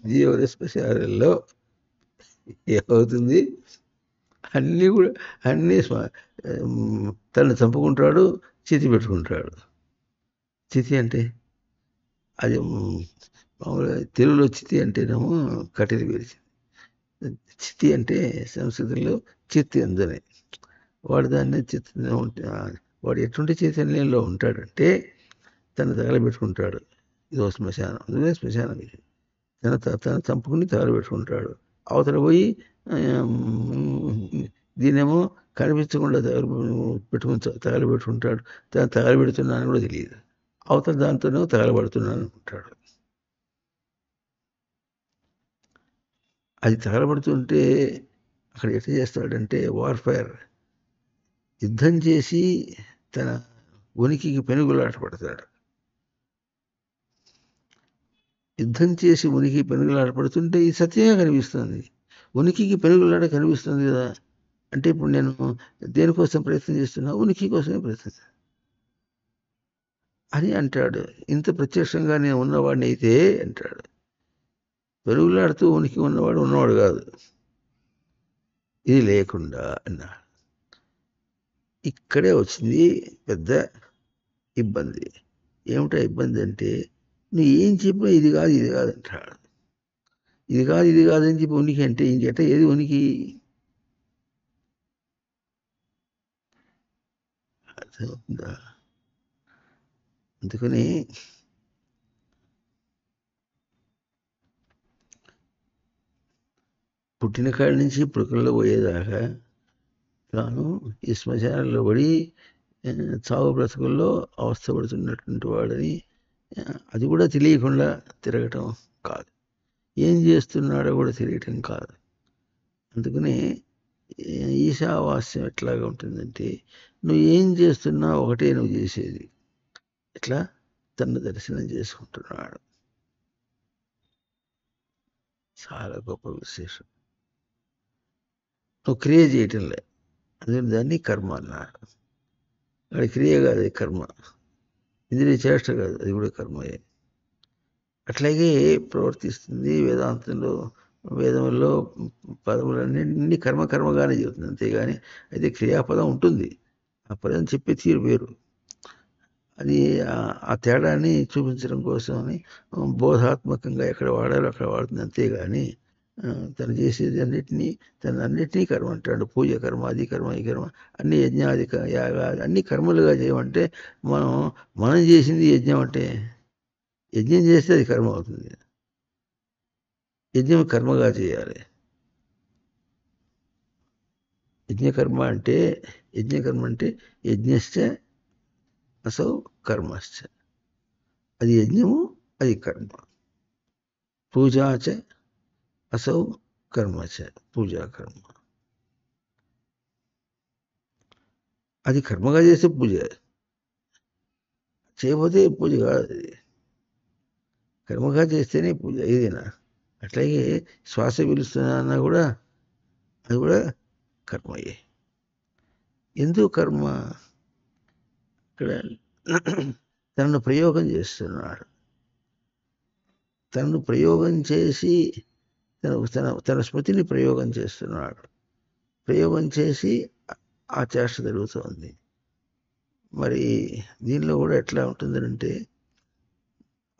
జీవన శ్మశానంలో ఏమవుతుంది? అన్నీ కూడా అన్నీ తను చంపుకుంటాడు, చితి పెట్టుకుంటాడు. చితి అంటే అది మామూలుగా తెలుగులో చితి అంటేనేమో కట్టెలు పేర్చింది. చితి అంటే సంస్కృతంలో చిత్తి అందని. వాడు దాన్ని వాడు ఎటువంటి చైతన్యంలో ఉంటాడంటే తను తగలబెట్టుకుంటాడు. ఇదో శ్మశానం, అందుకే శ్మశానం ఇది. తను చంపుకుని తగలబెట్టుకుంటాడు. అవతల పోయి దీనేమో కనిపించకుండా తగలబెట్టుకుంటాడు. తను తగలబెడుతున్నాను కూడా తెలియదు. అవతల దాంతోనే తగలబడుతున్నాను అనుకుంటాడు. అది తగలబడుతుంటే అక్కడ ఎట్లా చేస్తాడంటే వార్ఫేర్, యుద్ధం చేసి తన ఉనికికి పెనుగులాట పడతాడు. యుద్ధం చేసి ఉనికి పెనుగులాట పడుతుంటే ఈ సత్యమే కనిపిస్తుంది. ఉనికికి పెనుగులాట కనిపిస్తుంది కదా. అంటే ఇప్పుడు నేను దేనికోసం ప్రయత్నం చేస్తున్నా? ఉనికి కోసమే ప్రయత్నం అని అంటాడు. ఇంత ప్రత్యక్షంగా నేను ఉన్నవాడిని అయితే అంటాడు. పెరుగులాడుతూ ఉనికి ఉన్నవాడు కాదు, ఇది లేకుండా అన్నాడు. ఇక్కడే వచ్చింది పెద్ద ఇబ్బంది. ఏమిటా ఇబ్బంది అంటే, నువ్వు ఏం చెప్పినా ఇది కాదు అంటాడు. ఇది కాదని చెప్పి ఉనికి అంటే ఇంకెట ఏది ఉనికి? అర్థమవుతుందా? అందుకని పుట్టిన కాడి నుంచి పుడకల్లో పోయేదాకా తాను ఈ శ్మశానంలో పడి చావు బ్రతుకుల్లో అవస్థపడుతున్నటువంటి వాడని అది కూడా తెలియకుండా తిరగటం కాదు, ఏం చేస్తున్నాడో కూడా తెలియటం కాదు. అందుకని ఈశావాస్యం ఎట్లాగా ఉంటుందంటే నువ్వు ఏం చేస్తున్నా ఒకటే నువ్వు చేసేది, ఎట్లా తన దర్శనం చేసుకుంటున్నాడు. చాలా గొప్ప విశేషం. నువ్వు క్రియ చేయటంలే, అందుకని దాన్ని కర్మ అన్నాడు. అది క్రియ కాదు, అది కర్మ. ఇంద్రియ చేష్ట కాదు, అది కూడా కర్మయే. అట్లాగే ప్రవర్తిస్తుంది వేదాంతంలో. వేదంలో పదములన్నీ కర్మగానే చెబుతుంది, అంతేగాని అయితే క్రియాపదం ఉంటుంది. ఆ పదం చెప్పే తీరు వేరు. అది ఆ తేడాన్ని చూపించడం కోసమని బోధాత్మకంగా ఎక్కడ వాడాలో అక్కడ వాడుతుంది, అంతేగాని తను చేసేది అన్నిటినీ కర్మ అంటాడు. పూజ కర్మ, అది కర్మ, ఈ కర్మ, అన్ని యజ్ఞాది యాగాది అన్ని కర్మలుగా చేయమంటే మనం చేసింది యజ్ఞం అంటే, యజ్ఞం చేస్తే అది కర్మ అవుతుంది. యజ్ఞం కర్మగా చేయాలి. యజ్ఞకర్మ అంటే యజ్ఞశ్చ అసౌ కర్మశ్చ, అది యజ్ఞము, అది కర్మ. పూజాచ అసౌ కర్మచ, పూజా కర్మ. అది కర్మగా చేస్తే పూజ, చేయకపోతే పూజ కాదు. అది కర్మగా చేస్తేనే పూజ ఏదైనా. అట్లాగే శ్వాస పీలుస్తున్నా కూడా అది కూడా కర్మయే. ఎందుకు కర్మ? ఇక్కడ తనను ప్రయోగం చేస్తున్నాడు. తనను ప్రయోగం చేసి తన స్మృతిని ప్రయోగం చేస్తున్నాడు. ప్రయోగం చేసి ఆ చేష్ట జరుగుతోంది. మరి దీనిలో కూడా ఎట్లా ఉంటుందంటే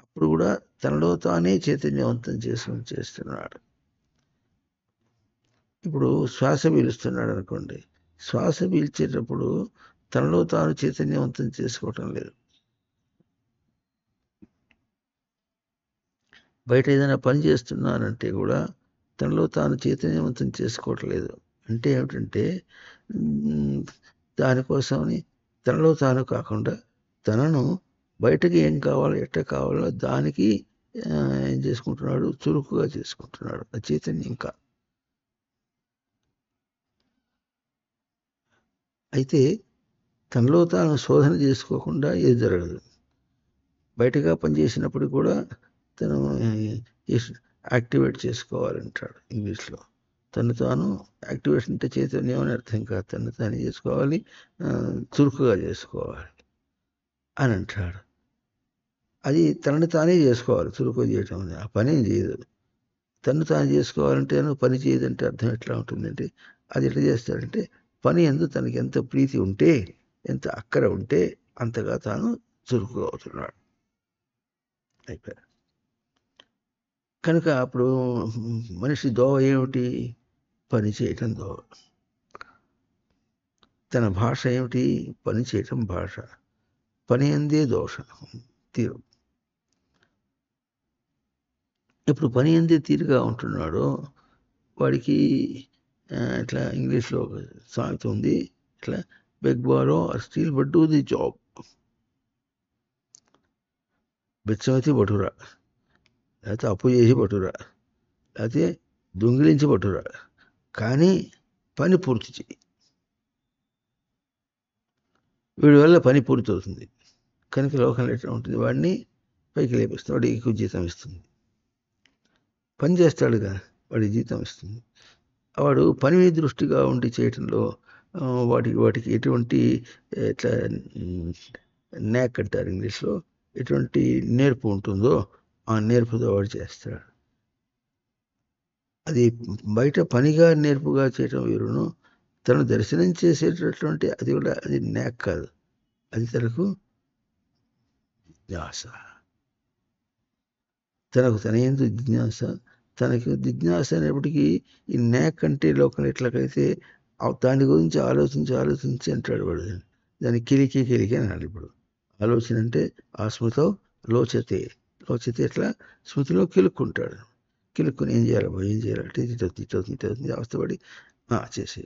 అప్పుడు కూడా తనలో తానే చైతన్యవంతం చేస్తున్నాడు. ఇప్పుడు శ్వాస పీలుస్తున్నాడు అనుకోండి, శ్వాస పీల్చేటప్పుడు తనలో తాను చైతన్యవంతం చేసుకోవటం లేదు. బయట ఏదైనా పని చేస్తున్నానంటే కూడా తనలో తాను చైతన్యవంతం చేసుకోవటం లేదు. అంటే ఏమిటంటే దానికోసమని తనలో తాను కాకుండా తనను బయటకి ఏం కావాలో ఎట్ట కావాలో దానికి ఏం చేసుకుంటున్నాడు, చురుకుగా చేసుకుంటున్నాడు. ఆ చైతన్యం ఇంకా అయితే తనలో తాను శోధన చేసుకోకుండా ఏది జరగదు. బయటగా పనిచేసినప్పుడు కూడా తను యాక్టివేట్ చేసుకోవాలంటాడు ఇంగ్లీష్లో. తను తాను యాక్టివేషన్ అంటే చైతన్యం అని అర్థం కాదు, తను తాను చేసుకోవాలి, చురుకుగా చేసుకోవాలి అని అంటాడు. అది తనని తానే చేసుకోవాలి, చురుకుగా చేయటం అని. ఆ పని ఏం చేయదు. తను తాను చేసుకోవాలంటే పని చేయదంటే అర్థం ఎట్లా ఉంటుందంటే అది ఎట్లా చేస్తాడంటే పని ఎందు తనకి ఎంత ప్రీతి ఉంటే, ఎంత అక్కర ఉంటే అంతగా తాను చురుకుగా అవుతున్నాడు. అయిపోయాడు. కనుక అప్పుడు మనిషి దోవ ఏమిటి? పని చేయటం దోవ. తన భాష ఏమిటి? పని చేయటం భాష. పని అందే దోషం తీరు. ఇప్పుడు పని అందే తీరుగా ఉంటున్నాడో వాడికి ఇట్లా ఇంగ్లీష్లో ఒక సామెత ఉంది, ఇట్లా beg borrow or steal but do the job. బెచ్చమైతే బటురా, లేకపోతే అప్పు చేసి పట్టురా, లేకపోతే దొంగిలించి పట్టురా, కానీ పని పూర్తి చేయి. వీడి వల్ల పని పూర్తి అవుతుంది. కనుక లోకంలో ఎట్లా ఉంటుంది, వాడిని పైకి లేపిస్తుంది, వాడికి ఎక్కువ జీతం ఇస్తుంది. పని చేస్తాడుగా, వాడికి జీతం ఇస్తుంది. వాడు పని మీద దృష్టిగా ఉండి చేయటంలో వాటికి ఎటువంటి ఇట్లా న్యాక్ అంటారు ఇంగ్లీష్లో, ఎటువంటి నేర్పు ఉంటుందో ఆ నేర్పుతో వాడు చేస్తాడు. అది బయట పనిగా నేర్పుగా చేయటం వేరును, తను దర్శనం చేసేటటువంటి అది కూడా అది న్యాక్ కాదు, అది తనకు జిజ్ఞాస. తనకు తన యందు జిజ్ఞాస. తనకు జిజ్ఞాస అనేప్పటికీ ఈ న్యాక్ అంటే లోకంలో ఎట్లాగైతే దాని గురించి ఆలోచించి అంటాడు వాడు. దాన్ని కిలికి అన్నాడు. ఇప్పుడు ఆలోచన అంటే ఆ స్మృతో లోచతే ఎట్లా స్మృతిలో కిలుక్కుంటాడు. కిలుక్కుని ఏం చేయాలి అంటే తిట్టవుతుంది అవస్థపడి చేసి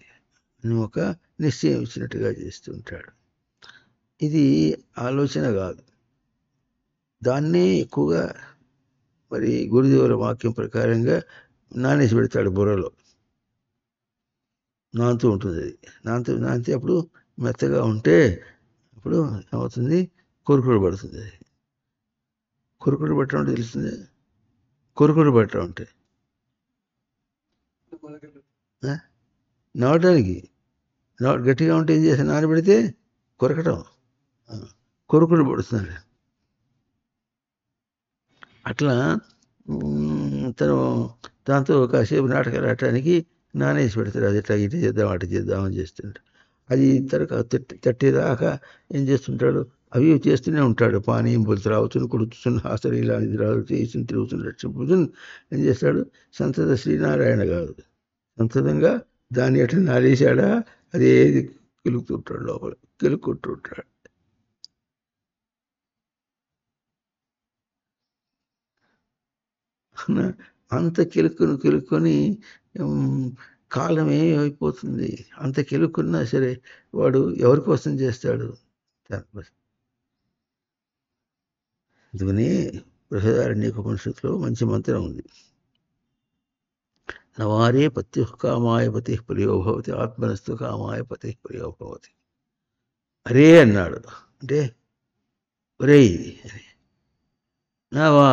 అని ఒక నిశ్చయం ఇచ్చినట్టుగా చేస్తుంటాడు. ఇది ఆలోచన కాదు. దాన్నే ఎక్కువగా మరి గురుదేవుల వాక్యం ప్రకారంగా నానేసి పెడతాడు బుర్రలో. నానుతూ ఉంటుంది అది. నానితే అప్పుడు మెత్తగా ఉంటే అప్పుడు ఏమవుతుంది, కొరుకుడు పడుతుంది. కొరుకుడు పట్టడం అంటే తెలుస్తుంది. కొరుకుడు పట్టడం అంటే నవ్వటానికి గట్టిగా ఉంటే ఏం చేస్తే నానబెడితే కొరకటం, కొరుకుడు పడుతుంది. అట్లా తను దాంతో కాసేపు నాటకాలు ఆడటానికి నానేసి పెడతాడు. అది ఇట్లా ఇటు చేద్దాం అటు చేద్దామని చేస్తుంటాడు. అది తర్వాత తట్టేదాకా ఏం చేస్తుంటాడు, అవి చేస్తూనే ఉంటాడు. పానీయం బొలుతు రావచ్చు, కుడుతున్న హాసలు ఇలా ఇది రావచ్చు, చేసి తిరుగుతున్నట్టు ఏం చేస్తాడు, సంతత శ్రీనారాయణ కాదు, సంతతంగా దాన్ని ఎట్లా నాలేశాడా అదే కెలుకుతుంటాడు, లోపల కెలుక్కుంటుంటాడు. అంత కెలుక్కొని కాలం ఏమైపోతుంది. అంత కెలుక్కున్నా సరే వాడు ఎవరి కోసం చేస్తాడు, అందుకని బృహదారణ్యకోపనిషత్తులో మంచి మంత్రం ఉంది. నవారే పత్యు కామాయ పతి ప్రియో భవతి, ఆత్మనస్తు కామాయ పతి ప్రియో భవతి. అరే అన్నాడు అంటే ఒరేయ్ అని. నవా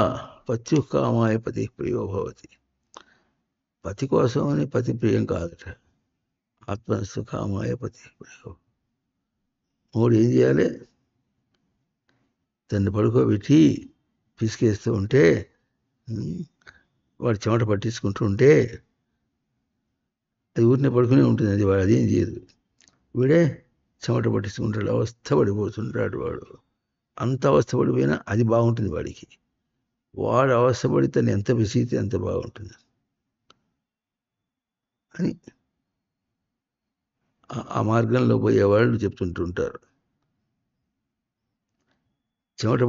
పత్యు కామాయ పతి ప్రియో భవతి. పతి కోసం అని పతి ప్రియం కాదట. ఆత్మనస్తు కామాయ పతి ప్రియో. మూడు ఏం చేయాలి, తను పడుకోబెట్టి పిసికేస్తూ ఉంటే వాడు చెమట పట్టించుకుంటూ ఉంటే అది ఊరినే పడుకునే ఉంటుంది. అది వాడు అదేం చేయదు. వీడే చెమట పట్టించుకుంటాడు, అవస్థపడిపోతుంటాడు వాడు. అంత అవస్థపడిపోయినా అది బాగుంటుంది వాడికి. వాడు అవస్థపడి తను ఎంత విసిగితే అంత బాగుంటుంది అని ఆ మార్గంలో పోయేవాళ్ళు చెప్తుంటుంటారు. చెమట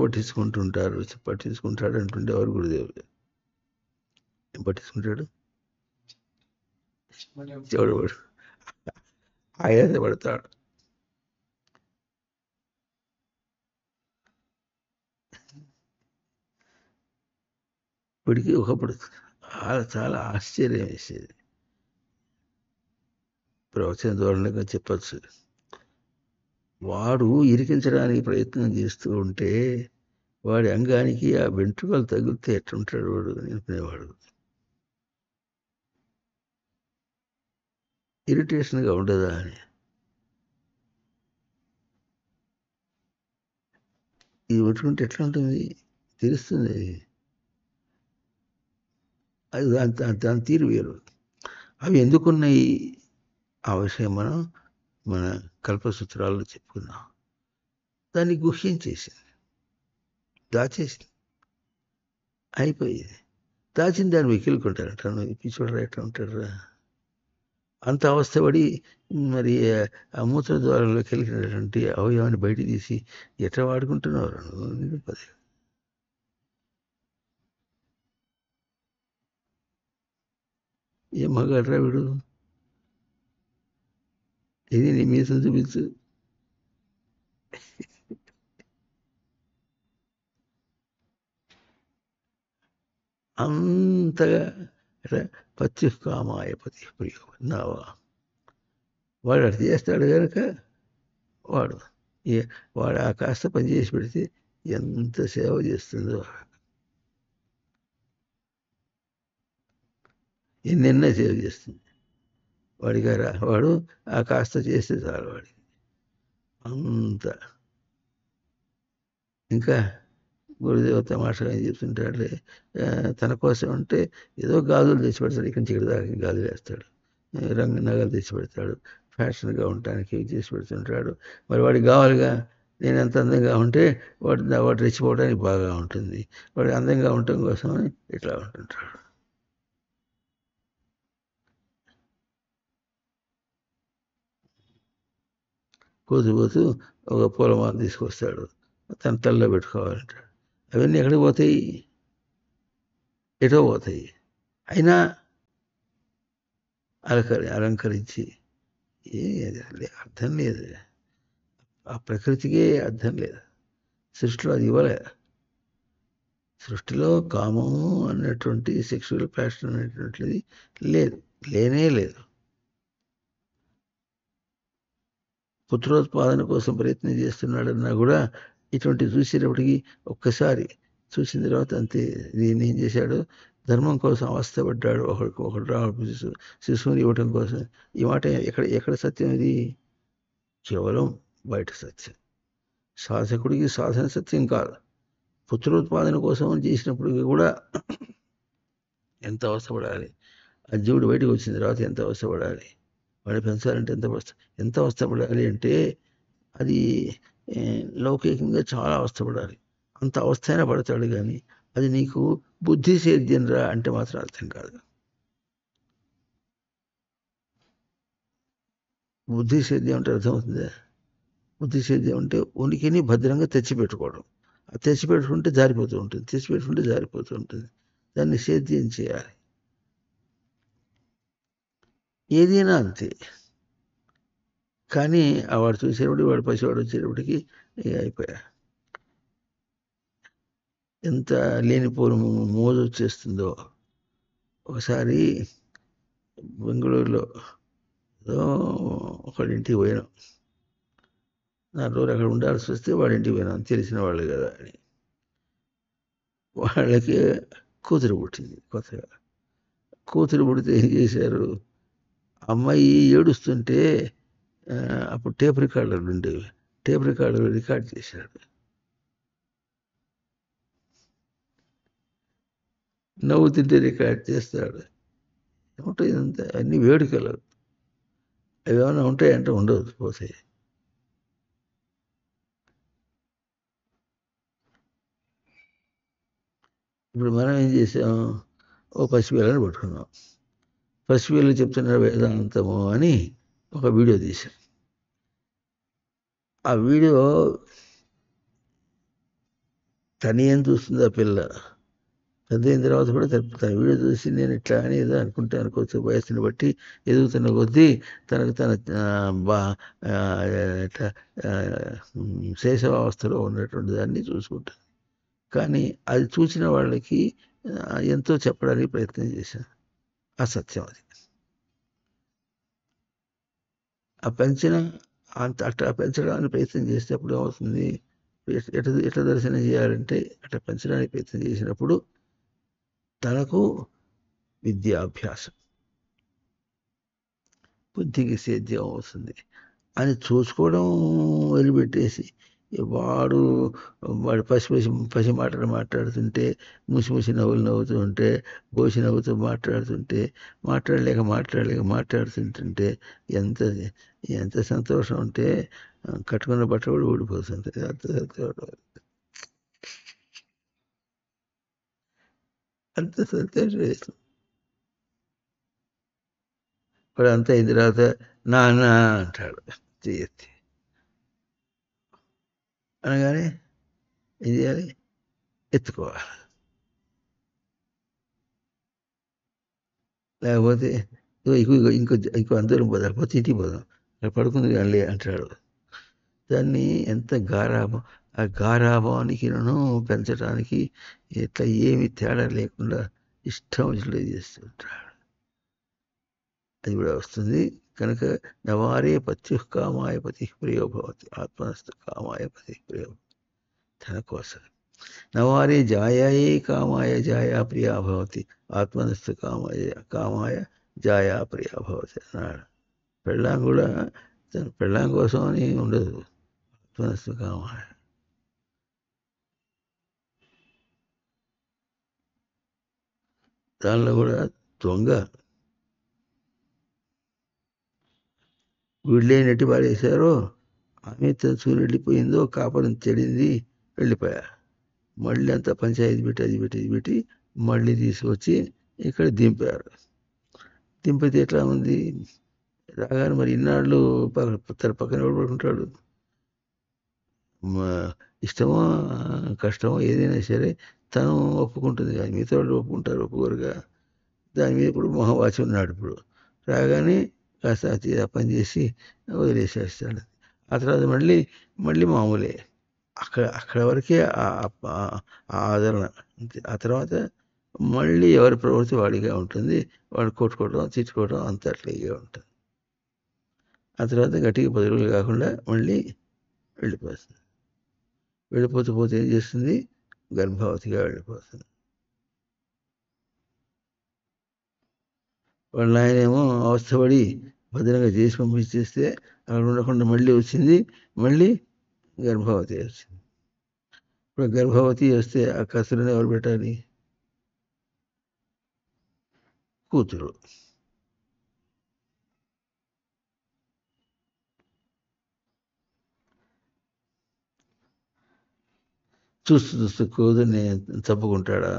పట్టించుకుంటాడు అంటుండేవారు గురుదేవుడు. ఏం పట్టించుకుంటాడు, చెమట ఆయాసపడతాడు. ఇప్పటికీ ఒకప్పుడు చాలా ఆశ్చర్యం వేసేది. ప్రవచన ధోరణిగా చెప్పచ్చు. వాడు ఇరికించడానికి ప్రయత్నం చేస్తూ ఉంటే వాడి అంగానికి ఆ వెంట్రుకలు తగిలితే ఎట్లుంటాడు వాడు అనుకునేవాడు. ఇరిటేషన్గా ఉండదా అని. ఇది పట్టుకుంటే ఎట్లా ఉంటుంది తెలుస్తుంది. అది దాని తీరు వేరు. అవి ఎందుకున్నాయి ఆ విషయం మన కల్పసూత్రాల్లో చెప్పుకున్నాం. దాన్ని గుహ్యం చేసింది, దాచేసింది, అయిపోయింది. దాచిన దాన్ని వెకిలుకుంటారట. పిచ్చోడరా ఎట్లా ఉంటాడరా, అంత అవస్థపడి మరి ఆ మూత్ర ద్వారంలోకి వెళ్ళినటువంటి అవయవాన్ని బయట తీసి ఎట్లా వాడుకుంటున్నారు. ఏం మగాడ్రా వీడు, ఇది నీ మీసం చూపించు. అంతగా పత్యు కామాయ పతి ప్రియో నావా. వాడు అటు చేస్తాడు కనుక వాడు ఆ కాస్త పని చేసి పెడితే ఎంత సేవ చేస్తుందో, ఎన్నెన్నో సేవ చేస్తుంది వాడికి. వాడు ఆ కాస్త చేస్తే చాలు వాడికి అంత. ఇంకా గురుదేవ తమాషగా ఏం చెప్తుంటాడులే, తన కోసం అంటే ఏదో గాజులు తెచ్చి పెడతాడు, ఇక్కడి నుంచి ఇక్కడ దాకా గాజులు వేస్తాడు, రంగు నగలు తెచ్చి పెడతాడు, ఫ్యాషన్గా ఉండటానికి చేసి పెడుతుంటాడు. మరి వాడికి కావాలిగా, నేను ఎంత అందంగా ఉంటే వాడు రెచ్చిపోవడానికి బాగా ఉంటుంది, వాడు అందంగా ఉండటం కోసం ఇట్లా ఉంటుంటాడు. పోతూ ఒక పూలమాల తీసుకొస్తాడు, తన తల్లో పెట్టుకోవాలంటాడు. అవన్నీ ఎక్కడికి పోతాయి, ఎటో పోతాయి. అయినా అలంకరించి అర్థం లేదు. ఆ ప్రకృతికే అర్థం లేదు. సృష్టిలో అది ఇవ్వలే. సృష్టిలో కామము అన్నటువంటి సెక్షువల్ ప్యాషన్ అనేటువంటిది లేదు, లేనే లేదు. పుత్రోత్పాదన కోసం ప్రయత్నం చేస్తున్నాడన్నా కూడా ఇటువంటి చూసేటప్పటికి ఒక్కసారి చూసిన తర్వాత అంతే. దీన్ని ఏం చేశాడు, ధర్మం కోసం అవస్థపడ్డాడు. ఒకడు శిశువుని ఇవ్వటం కోసం. ఈ మాట ఎక్కడ ఎక్కడ సత్యం ఇది? కేవలం బయట సత్యం. సాధకుడికి సాధన సత్యం కాదు. పుత్రోత్పాదన కోసం చేసినప్పటికీ కూడా ఎంత అవస్థపడాలి. ఆ జీవుడు బయటకు వచ్చిన తర్వాత ఎంత అవస్థపడాలి. వాడిని పెంచాలంటే ఎంత అవస్థపడాలి అంటే అది లౌకికంగా చాలా అవస్థపడాలి. అంత అవస్థ అయినా పడతాడు కానీ అది నీకు బుద్ధి సేద్యం రా అంటే మాత్రం అర్థం కాదు. బుద్ధి సేద్యం అంటే అర్థమవుతుందా? బుద్ధి సేద్యం అంటే ఉనికిని భద్రంగా తెచ్చిపెట్టుకోవడం. ఆ తెచ్చిపెట్టుకుంటే జారిపోతూ ఉంటుంది. దాన్ని సేద్యం చేయాలి. ఏదైనా అంతే. కానీ వాడు చూసేటప్పటికి, వాడు పసివాడు వచ్చేటప్పటికి అయిపోయా. ఎంత లేనిపోని మోజు వచ్చేస్తుందో. ఒకసారి బెంగళూరులో ఒకడింటికి పోయినాం. 4 రోజులు అక్కడ ఉండాల్సి వస్తే వాడింటికి పోయినాం, తెలిసిన వాళ్ళు కదా అని. వాళ్ళకి కూతురు పుట్టింది కొత్తగా. కూతురు పుడితే ఏం చేశారు, అమ్మాయి ఏడుస్తుంటే అప్పుడు టేప్ రికార్డర్లు ఉండేవి. టేప్ రికార్డర్లు రికార్డ్ చేశాడు. నవ్వుతుంటే రికార్డ్ చేస్తాడు. ఏముంటాయి ఇదంతా? అన్ని వేడుకలు. అవి ఏమైనా ఉంటాయంటే ఉండవు, పోతాయి. ఇప్పుడు మనం ఏం చేసాం, ఓ పసిపిల్లని పట్టుకున్నాం. పసిపిల్లలు చెప్తున్నారు వేదాంతము అని ఒక వీడియో తీశాం. ఆ వీడియో తను ఏం చూస్తుంది ఆ పిల్ల, పెద్ద అయిన తర్వాత కూడా తన వీడియో చూసి నేను ఇట్లా అని ఏదో అనుకుంటే అనుకోవచ్చు. వయస్సుని బట్టి ఎదుగుతున్న కొద్దీ తనకు తన ఇట్లా శైశవావస్థలో ఉన్నటువంటి దాన్ని చూసుకుంటాను. కానీ అది చూసిన వాళ్ళకి ఎంతో చెప్పడానికి ప్రయత్నం చేశాను. అసత్యం అది. ఆ పెంచిన అట్లా పెంచడానికి ప్రయత్నం చేసేటప్పుడు ఏమవుతుంది, ఎట్లా దర్శనం చేయాలంటే అట్లా పెంచడానికి ప్రయత్నం చేసినప్పుడు తనకు విద్యాభ్యాసం, బుద్ధికి సేద్యం అవుతుంది అని చూసుకోవడం వదిలిపెట్టేసి వాడు పసి మాటలు మాట్లాడుతుంటే, ముసి నవ్వులు నవ్వుతూ ఉంటే, బోసి నవ్వుతూ మాట్లాడుతుంటే ఎంత ఎంత సంతోషం ఉంటే కట్టుకున్న బట్ట కూడా ఊడిపోతుంది. అంత సంతోషం వేస్తుంది. వాడు అంతా అయిన తర్వాత నాన్న అంటాడు చేయెత్తి. అనగానే ఏం చేయాలి, ఎత్తుకోవాలి. లేకపోతే ఇంకో అందరం పోదాం, పోతే ఇంటికి పోదాం, అక్కడ పడుకుంది కానీ అంటాడు. దాన్ని ఎంత గారాబం, ఆ గారాబానికిను పెంచడానికి ఇట్లా ఏమి తేడా లేకుండా ఇష్టం వచ్చినట్టు చేస్తుంటాడు. అది కూడా వస్తుంది కనుక నవారే పత్యుః కామాయ పతి ప్రియో భవతి ఆత్మనస్తు కామాయ పతి ప్రియో. తన కోసం నవారే జాయాయే కామాయ జాయా ప్రియా భవతి ఆత్మనస్తు కామాయ జాయా ప్రియా భవతి అన్నాడు. పెళ్ళాం కూడా తన పెళ్ళాం కోసం అని ఉండదు. ఆత్మనస్తు కామాయ. దానిలో కూడా దొంగ వీళ్ళే నెట్టి పారేశారో, ఆమె సూర్యుడు వెళ్ళిపోయిందో, కాపురం చెడింది, వెళ్ళిపోయా. మళ్ళీ అంతా పంచాయతీ పెట్టి అది పెట్టి మళ్ళీ తీసుకొచ్చి ఇక్కడ దింపారు. దింపితే ఎట్లా ఉంది, రాగానే మరి ఇన్నాళ్ళు తన పక్కన పడుకుంటాడు. ఇష్టమో కష్టమో ఏదైనా సరే తను ఒప్పుకుంటుంది, కానీ మిగతా వాళ్ళు ఒప్పుకుంటారు, ఒప్పుకోరుగా. దాని మీద ఇప్పుడు మొహవాచి ఉన్నాడు. ఇప్పుడు రాగానే కాస్త ఆ పని చేసి వదిలేసేస్తాడు. ఆ తర్వాత మళ్ళీ మళ్ళీ మామూలే. అక్కడ అక్కడ వరకే ఆ ఆదరణ అంతే. ఆ తర్వాత మళ్ళీ ఎవరి ప్రవృత్తి వాడిగా ఉంటుంది. వాడు కొట్టుకోవడం తిట్టుకోవడం అంత అట్లాగే ఉంటుంది. ఆ తర్వాత గట్టిగా 10 రోజులు కాకుండా మళ్ళీ వెళ్ళిపోతుంది. వెళ్ళిపోతే పోతే ఏం చేస్తుంది, గర్భవతిగా వెళ్ళిపోతుంది. వాళ్ళ ఆయనేమో అవస్థపడి భద్రంగా చేసి పంపించేస్తే అక్కడ ఉండకుండా మళ్ళీ వచ్చింది. మళ్ళీ గర్భవతి వచ్చింది. ఇప్పుడు గర్భవతి వస్తే ఆ కసురుని ఎవరు పెట్టాలి? కూతురు. చూస్తూ చూస్తూ కూతుర్ని తప్పుకుంటాడా?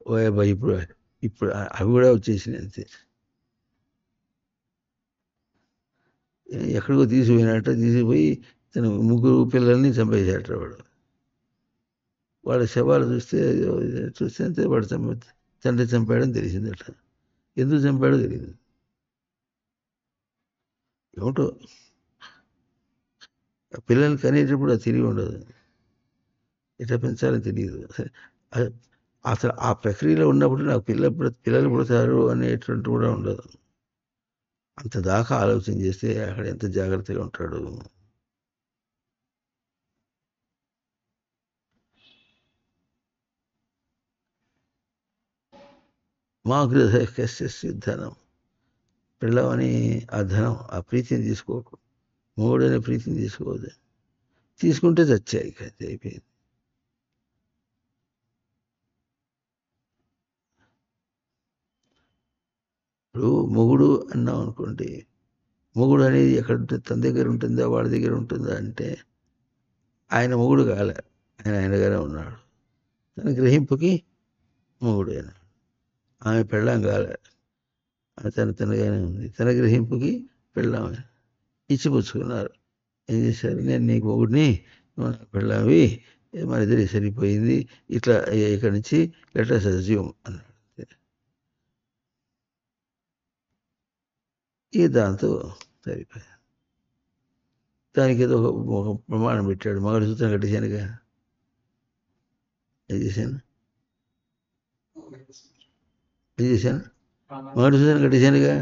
ఓ అబ్బాయి ఇప్పుడు ఇప్పుడు అవి కూడా వచ్చేసినాయి అంతే. ఎక్కడికో తీసుకుపోయినట్ట తీసుకుపోయి తన 3 పిల్లల్ని చంపేశాట వాడు. వాళ్ళ శవాలు చూస్తే అంతే వాడు తండ్రి చంపాడని తెలిసిందట. ఎందుకు చంపాడో తెలియదు. ఏమిటో పిల్లల్ని కనేటప్పుడు అది తిరిగి ఉండదు. ఎట్లా పెంచాలో తెలియదు. అసలు ఆ ప్రక్రియలో ఉన్నప్పుడు నాకు పిల్లలు పుడతారు అనేటువంటి కూడా ఉండదు. అంత దాకా ఆలోచన చేస్తే అక్కడ ఎంత జాగ్రత్తగా ఉంటాడు. మా గృహస్య ధనం. పిల్లవని ఆ ధనం ఆ ప్రీతిని తీసుకోకు. మొగుడనే ప్రీతిని తీసుకోవద్దు. తీసుకుంటే చచ్చాయి ఇక అయిపోయింది. ఇప్పుడు మొగుడు అన్నాం అనుకోండి, మొగుడు అనేది ఎక్కడ ఉంటుంది? తన దగ్గర ఉంటుందా వాడి దగ్గర ఉంటుందా అంటే ఆయన మొగుడు కాలే, ఆయన ఆయనగానే ఉన్నాడు. తన గ్రహింపుకి మొగుడు అయినా, ఆమె పెళ్ళాం కాలే, తనగానే ఉంది. తన గ్రహింపుకి పెళ్ళాం ఇచ్చిపుచ్చుకున్నారు. ఏం చేశారు? నేను నీకు మొగుడిని, పెళ్ళావి, మన ఇద్దరికి సరిపోయింది, ఇట్లా ఇక్కడి నుంచి లెటర్ అజ్యూమ్ అన్నాడు. ఈ దాంతో సరిపోయింది. దానికి ఏదో ఒక ప్రమాణం పెట్టాడు. మంగళసూత్రం కట్టేశానుగా. ఏం చేశాను? మంగళసూత్రం కట్టేశానుగా.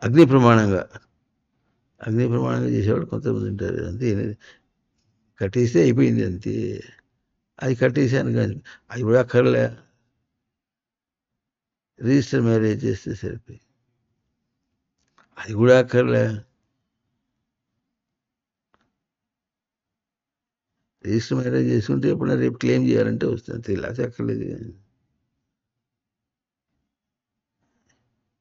అగ్ని ప్రమాణంగా చేసేవాడు కొంతమంది ఉంటారు. అంతే, కట్టేస్తే అయిపోయింది అంతే. అది కట్టేశాను కానీ అది కూడా అక్కర్లే. రిజిస్టర్ మ్యారేజ్ చేస్తే సరిపోయి, అది కూడా అక్కర్లే. రిజిస్టర్ మ్యారేజ్ చేసుకుంటే ఎప్పుడైనా రేపు క్లెయిమ్ చేయాలంటే వస్తుంది, తెలియదు అక్కర్లేదు.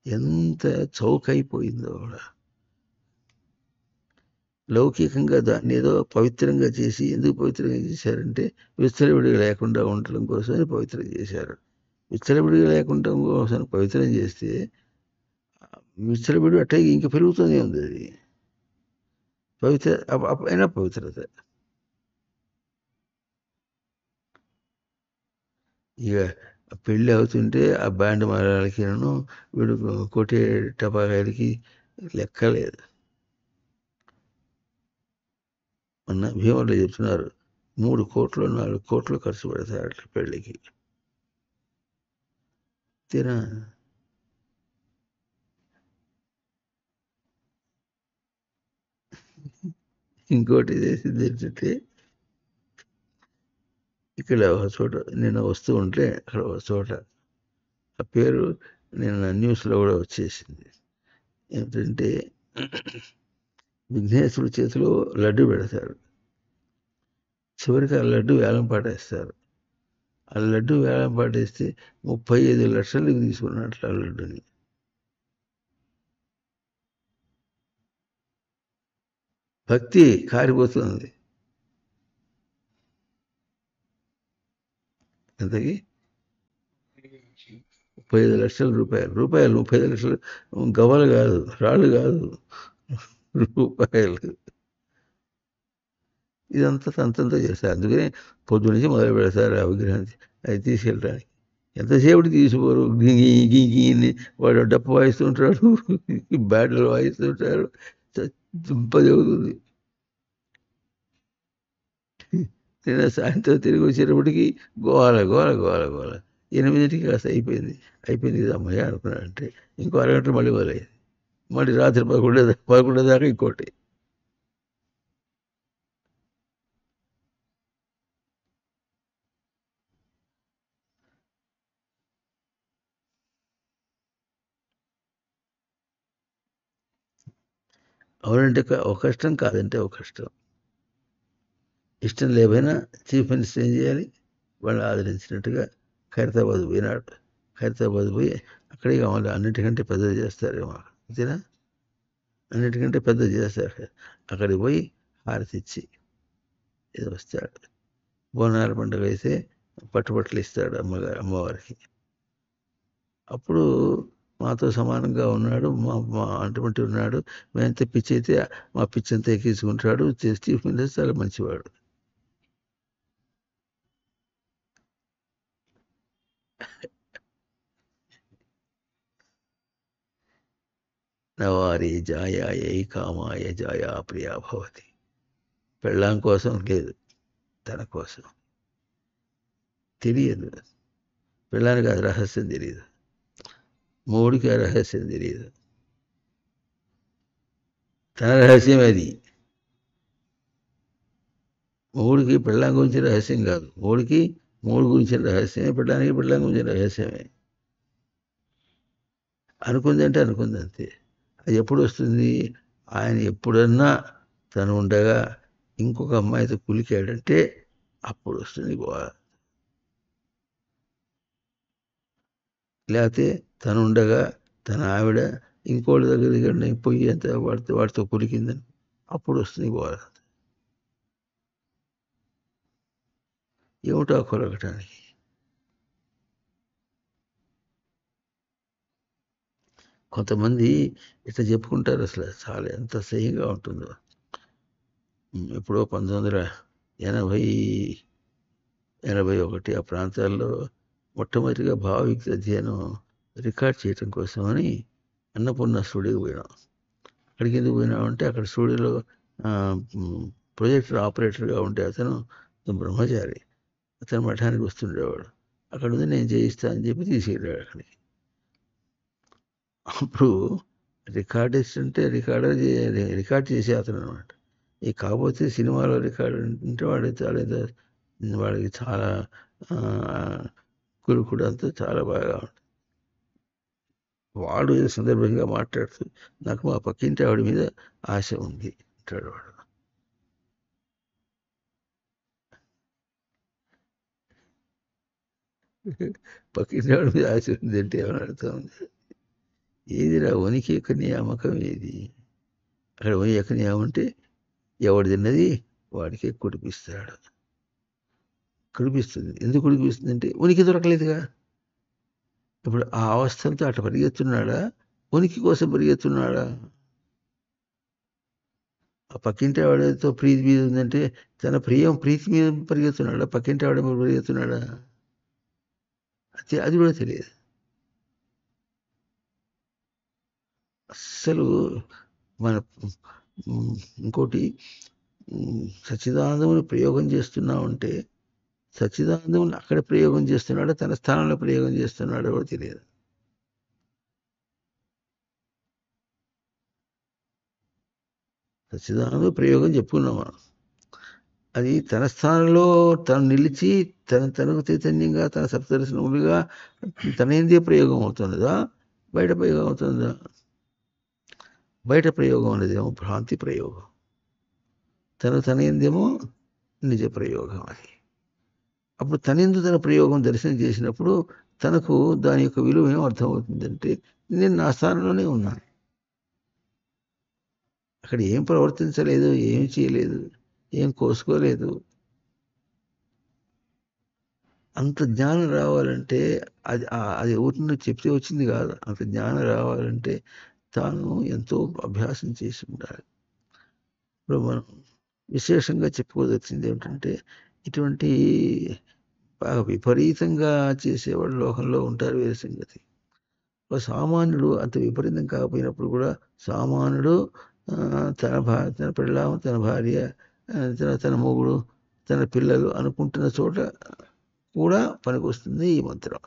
ఎంత చౌకైపోయిందో కూడా. లౌకికంగా దాన్ని ఏదో పవిత్రంగా చేసి, ఎందుకు పవిత్రంగా చేశారంటే విచ్చలవిడిగా లేకుండా ఉండటం కోసమని పవిత్రం చేశారు. విచ్చలవిడిగా లేకుండా కోసం పవిత్రం చేస్తే విచ్చలవిడి అట్లా ఇంక పెరుగుతూనే ఉంది. అది పవిత్ర అయినా పవిత్రత. ఇక పెళ్ళి అవుతుంటే ఆ బ్యాండ్ మరాలకి వీడు కొట్టే టపాకాయలకి లెక్కలేదు. మొన్న భీమలో చెప్తున్నారు 3 కోట్లు 4 కోట్లు ఖర్చు పెడతారు అట్లా పెళ్ళికి. తీరా ఇంకోటి చేసింది ఏంటంటే, ఇక్కడ ఒక చోట నేను వస్తూ ఉంటే అక్కడ ఒక చోట ఆ పేరు నిన్న న్యూస్లో కూడా వచ్చేసింది. ఏమిటంటే విఘ్నేశ్వరుడి చేతిలో లడ్డు పెడతారు. చివరికి ఆ లడ్డు వేలం పాటేస్తారు. ఆ లడ్డు వేలం పాటేస్తే 35 లక్షలకు తీసుకున్నట్లు ఆ లడ్డుని. భక్తి కారిపోతుంది. ఎంతకి? 35 లక్షల రూపాయలు. 35 లక్షలు గవ్వలు కాదు, రాళ్ళు కాదు, రూపాయలు. ఇదంతా తంతంతో చేస్తారు. అందుకనే పొద్దు నుంచి మొదలు పెడతారు ఆ విగ్రహాన్ని. అది తీసుకెళ్ళడానికి. ఎంతసేపటి తీసిపోరు. గింగి గింగి అని వాడు డప్పు వాయిస్తుంటాడు, బ్యాటలు వాయిస్తుంటాడు, దుంపదవుతుంది. నిన్న సాయంత్రం తిరిగి వచ్చేటప్పటికి గోల గోల గోల గోల. 8కి కాస్త అయిపోయింది కదా అమ్మయ్య అనుకున్నాడంటే ఇంకో అరగంట మళ్ళీ మొదలైంది. మళ్ళీ రాత్రి 11 దాకా ఇంకోటి. అవునంటే ఒక కష్టం, కాదంటే ఒక కష్టం. ఇష్టం లేకపోయినా చీఫ్ మినిస్టర్ ఏం చేయాలి? వాళ్ళు ఆదరించినట్టుగా ఖైరతాబాద్ పోయినాడు. ఖైరతాబాద్ పోయి అక్కడే కావాలి అన్నిటికంటే పెద్దది చేస్తారేమో, అంతేనా? అన్నిటికంటే పెద్దది చేస్తారు. అక్కడికి పోయి హారతి ఇచ్చి ఏదో వస్తాడు. బోనాల పండుగ అయితే పట్టుబట్టలు ఇస్తాడు అమ్మవారికి. అప్పుడు మాతో సమానంగా ఉన్నాడు, మా అటువంటి ఉన్నాడు, మేము పిచ్చి అయితే మా పిచ్చి అంతా ఎక్కించుకుంటాడు. చీఫ్ మినిస్టర్ చాలా మంచివాడు. నవారి జాయాయై కామాయ జాయా ప్రియా భవతి. పెళ్ళాం కోసం లేదు, తన కోసం. తెలియదు పెళ్ళానికి అది రహస్యం తెలియదు, మూడికి ఆ రహస్యం తెలియదు. తన రహస్యం అది. మూడికి పెళ్ళాం గురించి రహస్యం కాదు, మూడు గురించిన రహస్యమే, పెళ్ళాం గురించిన రహస్యమే. అనుకుందంటే అనుకుంది అంతే. అది ఎప్పుడు వస్తుంది? ఆయన ఎప్పుడన్నా తను ఉండగా ఇంకొక అమ్మాయితో కులికాడంటే అప్పుడు వస్తుంది గోడ. లేకపోతే తను ఉండగా తన ఆవిడ ఇంకోటి దగ్గర పోయి అంత వాడితో కులికిందని అప్పుడు వస్తుంది గోడ. ఏమిటో కొలగటానికి. కొంతమంది ఇట్లా చెప్పుకుంటారు, అసలు చాలా ఎంత సహ్యంగా ఉంటుందో. ఎప్పుడో 1980-81 ఆ ప్రాంతాల్లో మొట్టమొదటిగా భావవ్యక్తి అధ్యయనం రికార్డ్ చేయటం కోసమని అన్నపూర్ణ స్టూడియోకి పోయినాం. అక్కడికి ఎందుకు పోయినామంటే అక్కడ స్టూడియోలో ప్రొజెక్టర్ ఆపరేటర్గా ఉండే అతను బ్రహ్మచారి, అతను మఠానికి వస్తుండేవాడు. అక్కడ ఉంది నేను చేయిస్తా అని చెప్పి తీసుకెళ్ళాడు అక్కడికి. అప్పుడు రికార్డిస్ట్ అంటే రికార్డ్ చేసే అతను అనమాట. కాకపోతే సినిమాలో రికార్డు అంటే వాడికి చాలా కురుకుడు అంతా చాలా బాగా ఉంటుంది. వాడు ఏ సందర్భంగా మాట్లాడుతూ నాకు మా పక్కింటి ఆవిడ మీద ఆశ ఉంది అంటాడు వాడు. పక్కింటి ఆవిడ మీద ఆశ ఉంది అంటే ఏమని అర్థం ఉంది? ఏదిరా ఉనికి యొక్క నియామకం ఏది? అక్కడ ఉనికి యొక్క నియామం అంటే ఎవడు తిన్నది వాడికే కుడిపిస్తాడు. కుడిపిస్తుంది. ఎందుకు కుడిపిస్తుంది అంటే ఉనికి దొరకలేదుగా. ఇప్పుడు ఆ అవస్థలతో అట్లా పరిగెత్తున్నాడా, ఉనికి కోసం పరిగెత్తున్నాడా? ఆ పక్కింటి ఆవిడతో ప్రీతి మీద ఉందంటే తన ప్రీతి మీద పరిగెత్తున్నాడా, పక్కింటి ఆవిడ మీద పరిగెత్తున్నాడా? అది కూడా తెలియదు. అస్సలు మన ఇంకోటి సచ్చిదానందముని ప్రయోగం చేస్తున్నామంటే సచ్చిదానందముని అక్కడ ప్రయోగం చేస్తున్నాడా, తన స్థానంలో ప్రయోగం చేస్తున్నాడో కూడా తెలియదు. సచ్చిదానంద ప్రయోగం చెప్పుకున్నాం మనం. అది తన స్థానంలో తను నిలిచి తనకు చైతన్యంగా తన సప్తదర్శనములుగా తన ఏందే ప్రయోగం అవుతున్నదా, బయట ప్రయోగం అవుతుందా? బయట ప్రయోగం అనేదేమో భ్రాంతి ప్రయోగం, తన ఏందేమో నిజ ప్రయోగం. అది అప్పుడు తనెందు తన ప్రయోగం దర్శనం చేసినప్పుడు తనకు దాని యొక్క విలువ ఏం అర్థమవుతుందంటే నేను నా స్థానంలోనే ఉన్నాను, అక్కడ ఏం ప్రవర్తించలేదు, ఏం చేయలేదు, ఏం కోసుకోలేదు. అంత జ్ఞానం రావాలంటే అది ఊరిని చెప్తే వచ్చింది కాదు. అంత జ్ఞానం రావాలంటే తాను ఎంతో అభ్యాసం చేసి ఉండాలి. ఇప్పుడు మనం విశేషంగా చెప్పుకోదలిసింది ఏమిటంటే ఇటువంటి బాగా విపరీతంగా చేసేవాళ్ళు లోకంలో ఉంటారు, వేరే సంగతి. ఒక సామాన్యుడు అంత విపరీతం కాకపోయినప్పుడు కూడా సామాన్యుడు తన పెళ్ళాం, తన భార్య, తన మొగుడు, తన పిల్లలు అనుకుంటున్న చోట కూడా పనికొస్తుంది ఈ మంత్రం.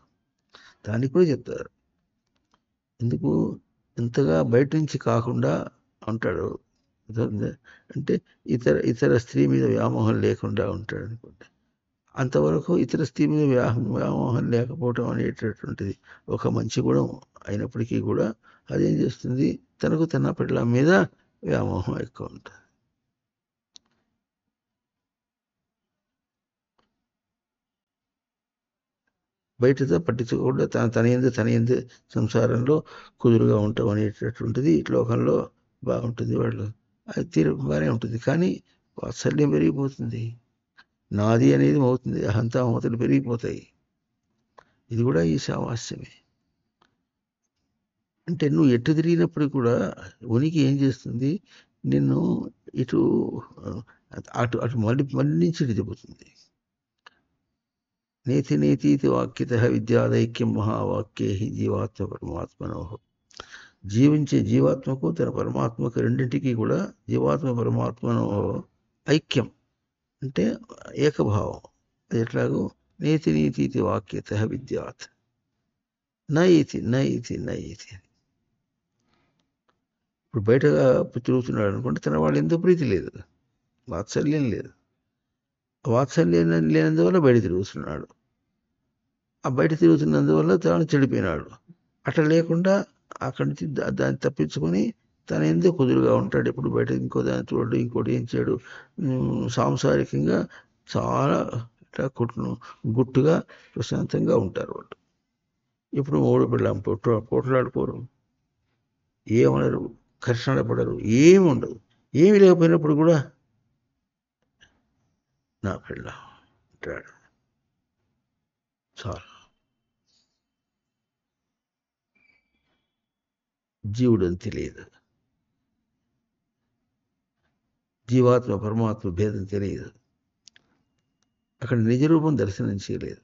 దానికి కూడా చెప్తారు. ఎందుకు ఇంతగా బయట నుంచి కాకుండా అంటాడు అంటే ఇతర స్త్రీ మీద వ్యామోహం లేకుండా ఉంటాడు అనుకోండి. అంతవరకు ఇతర స్త్రీ మీద వ్యామోహం లేకపోవటం అనేటటువంటిది ఒక మంచి గుణం అయినప్పటికీ కూడా అదేం చేస్తుంది, తనకు తన పిల్లల మీద వ్యామోహం ఎక్కువ ఉంటుంది. బయటతో పట్టించుకోకుండా తన ఎందు సంసారంలో కుదురుగా ఉండటం అనేటటువంటిది లోకంలో బాగుంటుంది. వాళ్ళు అది బాగానే ఉంటుంది. కానీ వాత్సల్యం పెరిగిపోతుంది, నాది అనేది అవుతుంది, అహంతామతలు పెరిగిపోతాయి. ఇది కూడా ఈ సావాస్యమే. అంటే నువ్వు ఎటు తిరిగినప్పుడు కూడా ఉనికి ఏం చేస్తుంది, నిన్ను ఇటు అటు అటు మళ్ళించి చెబుతుంది. నేతి నేతీతి వాక్యత విద్యాదైక్యం మహావాక్యే జీవాత్మ పరమాత్మనో. జీవించే జీవాత్మకు తన పరమాత్మకు రెండింటికి కూడా జీవాత్మ పరమాత్మనో ఐక్యం అంటే ఏకభావం. అది ఎట్లాగో నేతి నీతీతి వాక్యత విద్యాత్ నైతి నైతి నైతి. ఇప్పుడు బయటగా తిరుగుతున్నాడు అనుకుంటే తన వాళ్ళు ఎంతో ప్రీతి లేదు, వాత్సల్యం లేదు. వాత్సల్యం లేనందువల్ల బయట తిరుగుతున్నాడు. ఆ బయట తిరుగుతున్నందువల్ల తాను చెడిపోయినాడు. అట్లా లేకుండా అక్కడి నుంచి దాన్ని తప్పించుకొని తన ఎందుకు కుదురుగా ఉంటాడు. ఇప్పుడు బయట ఇంకో దాన్ని చూడు, ఇంకోటి ఏం చేయడు. సాంసారికంగా చాలా గుట్టుగా ప్రశాంతంగా ఉంటారు వాళ్ళు. ఇప్పుడు మూడు పిల్లలు పోట్లాడుకోరు, ఏమనరు, ఘర్షణ పడరు, ఏమి ఉండదు. ఏమి లేకపోయినప్పుడు కూడా నా పిల్ల అంటాడు చాలు. జీవుడని తెలియదు, జీవాత్మ పరమాత్మ భేదం తెలియదు, అక్కడ నిజరూపం దర్శనం చేయలేదు.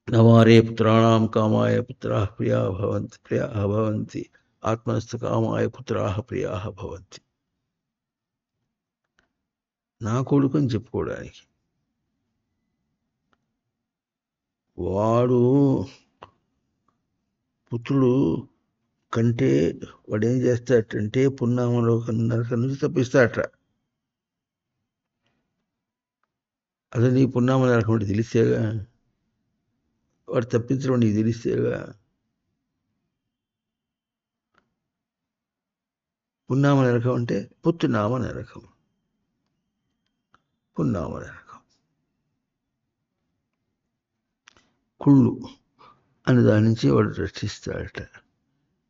నవారే పుత్రాణం కామాయ పుత్రా ప్రియా భవంతి ఆత్మస్థ కామాయ పుత్రా ప్రియా భవంతి. నా కొడుకు అని చెప్పుకోవడానికి వాడు పుత్రుడు కంటే వాడు ఏం చేస్తాడంటే పున్నామలో నరకం నుంచి తప్పిస్తాడట. అసలు నీ పున్నామ నరకం అంటే తెలిసేగా, వాడు తప్పించడం నీకు తెలిసేగా. పున్నామ నరకం అంటే పుత్తునామ నరకం, పున్నామ నరకం. కుళ్ళు అని దాని నుంచి వాడు రక్షిస్తాడట.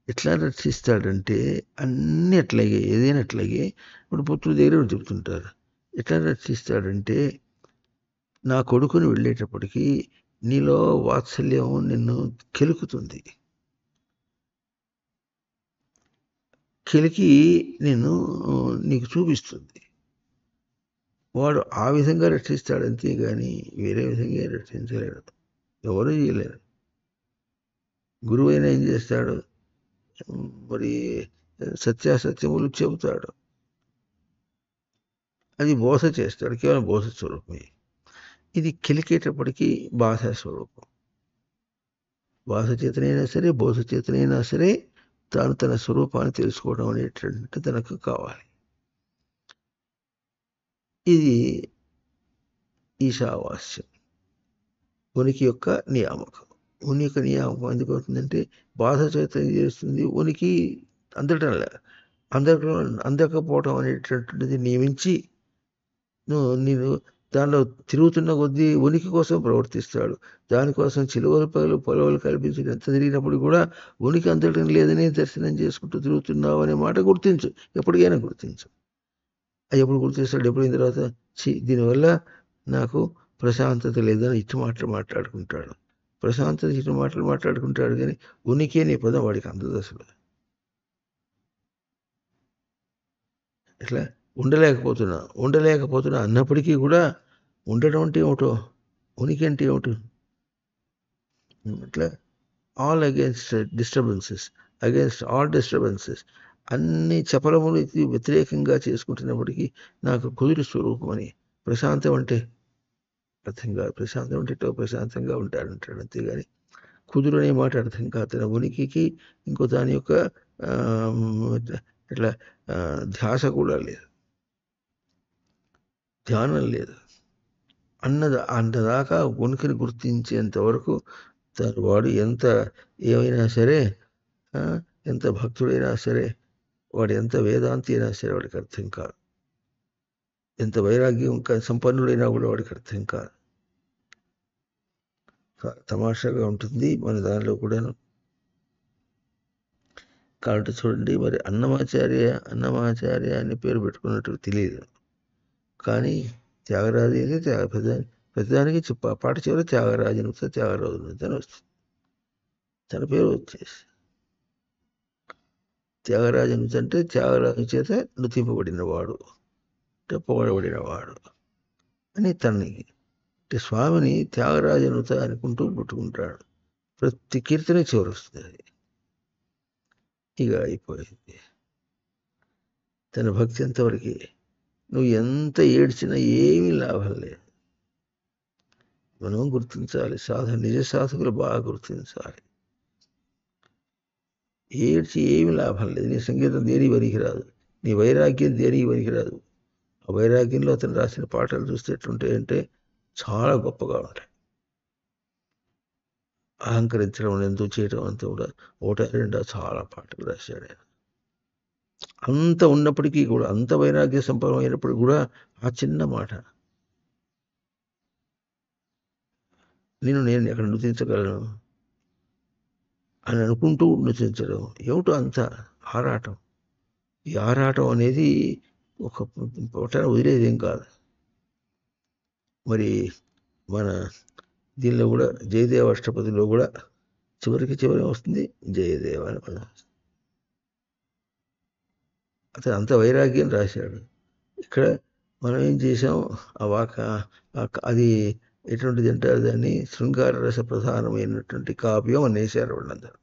ఎట్లా రక్షిస్తాడంటే అన్నీ అట్లాగే, ఏదైనా అట్లాగే. ఇప్పుడు పుత్రుడి దగ్గర చెప్తుంటారు. ఎట్లా రక్షిస్తాడంటే నా కొడుకుని వెళ్ళేటప్పటికీ నీలో వాత్సల్యం నిన్ను కెలుకుతుంది, కెలికి నిన్ను నీకు చూపిస్తుంది. వాడు ఆ విధంగా రక్షిస్తాడు, అంతేగాని వేరే విధంగా రక్షించలేడు, ఎవరు చేయలేరు. గురువు అయినా ఏం చేస్తాడు, మరి సత్యాసత్యములు చెబుతాడు, అది బోధ చేస్తాడు, కేవలం బోధ స్వరూపమే. ఇది కెలికేటప్పటికీ బాధ స్వరూపం. బాధ చేతనైనా సరే, బోధ చేతనైనా సరే తాను తన స్వరూపాన్ని తెలుసుకోవడం అనేటువంటి తనకు కావాలి. ఇది ఈశావాస్యం, ఉనికి యొక్క నియామకం. ఉనికి యొక్క నియామకం ఎందుకు అవుతుందంటే బాధ చేత చేస్తుంది, ఉనికి అందకపోవటం అనేటటువంటిది నియమించి నేను దానిలో తిరుగుతున్న కొద్దీ ఉనికి కోసం ప్రవర్తిస్తాడు. దానికోసం చిలువలు పొలవలు కల్పించి ఎంత తిరిగినప్పుడు కూడా ఉనికి అందటం లేదని దర్శనం చేసుకుంటూ తిరుగుతున్నావు అనే మాట గుర్తించు, ఎప్పటికైనా గుర్తించు. అది ఎప్పుడు గుర్తిస్తాడు, ఎప్పుడైన తర్వాత దీనివల్ల నాకు ప్రశాంతత లేదని ఇటు మాట్లాడుకుంటాడు. ప్రశాంతత ఇటు మాటలు మాట్లాడుకుంటాడు కానీ ఉనికి అనే పదం వాడికి అందదు అసలు. ఇట్లా ఉండలేకపోతున్నా అన్నప్పటికీ కూడా ఉండడం అంటే ఏమిటో, ఉనికి అంటే ఏమిటో, ఇట్లా ఆల్ అగేన్స్ట్ ఆల్ డిస్టర్బెన్సెస్ అన్ని చపలములకి వ్యతిరేకంగా చేసుకుంటున్నప్పటికీ నాకు కుదురు స్వరూపం అని. ప్రశాంతం అంటే అర్థం కాదు. ప్రశాంతం అంటే ప్రశాంతంగా ఉంటాడంటాడు అంతేగాని కుదురు అనే మాట అర్థం కాదు. తన ఉనికికి ఇంకో దాని యొక్క ఇట్లా ధ్యాస కూడా లేదు, ధ్యానం లేదు. అన్నదాకా ఉనికిని గుర్తించేంత వరకు తను వాడు ఎంత ఏమైనా సరే, ఎంత భక్తుడైనా సరే, వాడు ఎంత వేదాంతి అయినా సరే వాడికి అర్థం కాదు. ఎంత వైరాగ్యం సంపన్నుడైనా కూడా వాడికి అర్థం కాదు. తమాషాగా ఉంటుంది మన దానిలో కూడాను. కాబట్టి చూడండి, మరి అన్నమాచార్య అని పేరు పెట్టుకున్నట్టు తెలియదు, కానీ త్యాగరాజు అయితే ప్రతిదానికి పాట చివరి త్యాగరాజు అని వస్తుంది. తన పేరు వచ్చేసి త్యాగరాజు అంటే త్యాగరాజు చేత నృతింపబడినవాడు, పొగడబడినవాడు అని తనకి స్వామిని త్యాగరాజనుత అనుకుంటూ పుట్టుకుంటాడు. ప్రతి కీర్తన చివరి వస్తుంది అది. ఇక అయిపోయింది తన భక్తి ఎంతవరకు. నువ్వు ఎంత ఏడ్చినా ఏమీ లాభం లేదు. మనం గుర్తించాలి, నిజ సాధకులు బాగా గుర్తించాలి. ఏడ్చి ఏమి లాభం లేదు. నీ సంగీతం దేనికి పనికిరాదు, నీ వైరాగ్యం దేనికి పనికిరాదు. ఆ వైరాగ్యంలో అతను రాసిన పాటలు చూస్తే ఎట్లుంటాయంటే చాలా గొప్పగా ఉంటాయి. అహంకరించడం ఎందుకు చేయడం అంతా కూడా ఒకట రెండా చాలా పాటలు రాశాడు ఆయన. అంత ఉన్నప్పటికీ కూడా, అంత వైరాగ్య సంపన్నమైనప్పటికీ కూడా ఆ చిన్న మాట, నేను ఎక్కడ నృతించగలను అని అనుకుంటూ నృతించడం ఏమిటో అంత ఆరాటం. ఈ ఆరాటం అనేది ఒక పొట్టన వదిలేదేం కాదు. మరి మన దీనిలో కూడా జయదేవ అష్టపదిలో కూడా చివరి వస్తుంది జయదేవ అని పదం. అతను అంత వైరాగ్యం రాశాడు. ఇక్కడ మనం ఏం చేసాం, అది ఎటువంటిది అంటారు దాన్ని, శృంగార రస ప్రధానమైనటువంటి కావ్యం అనేసారు వాళ్ళందరూ.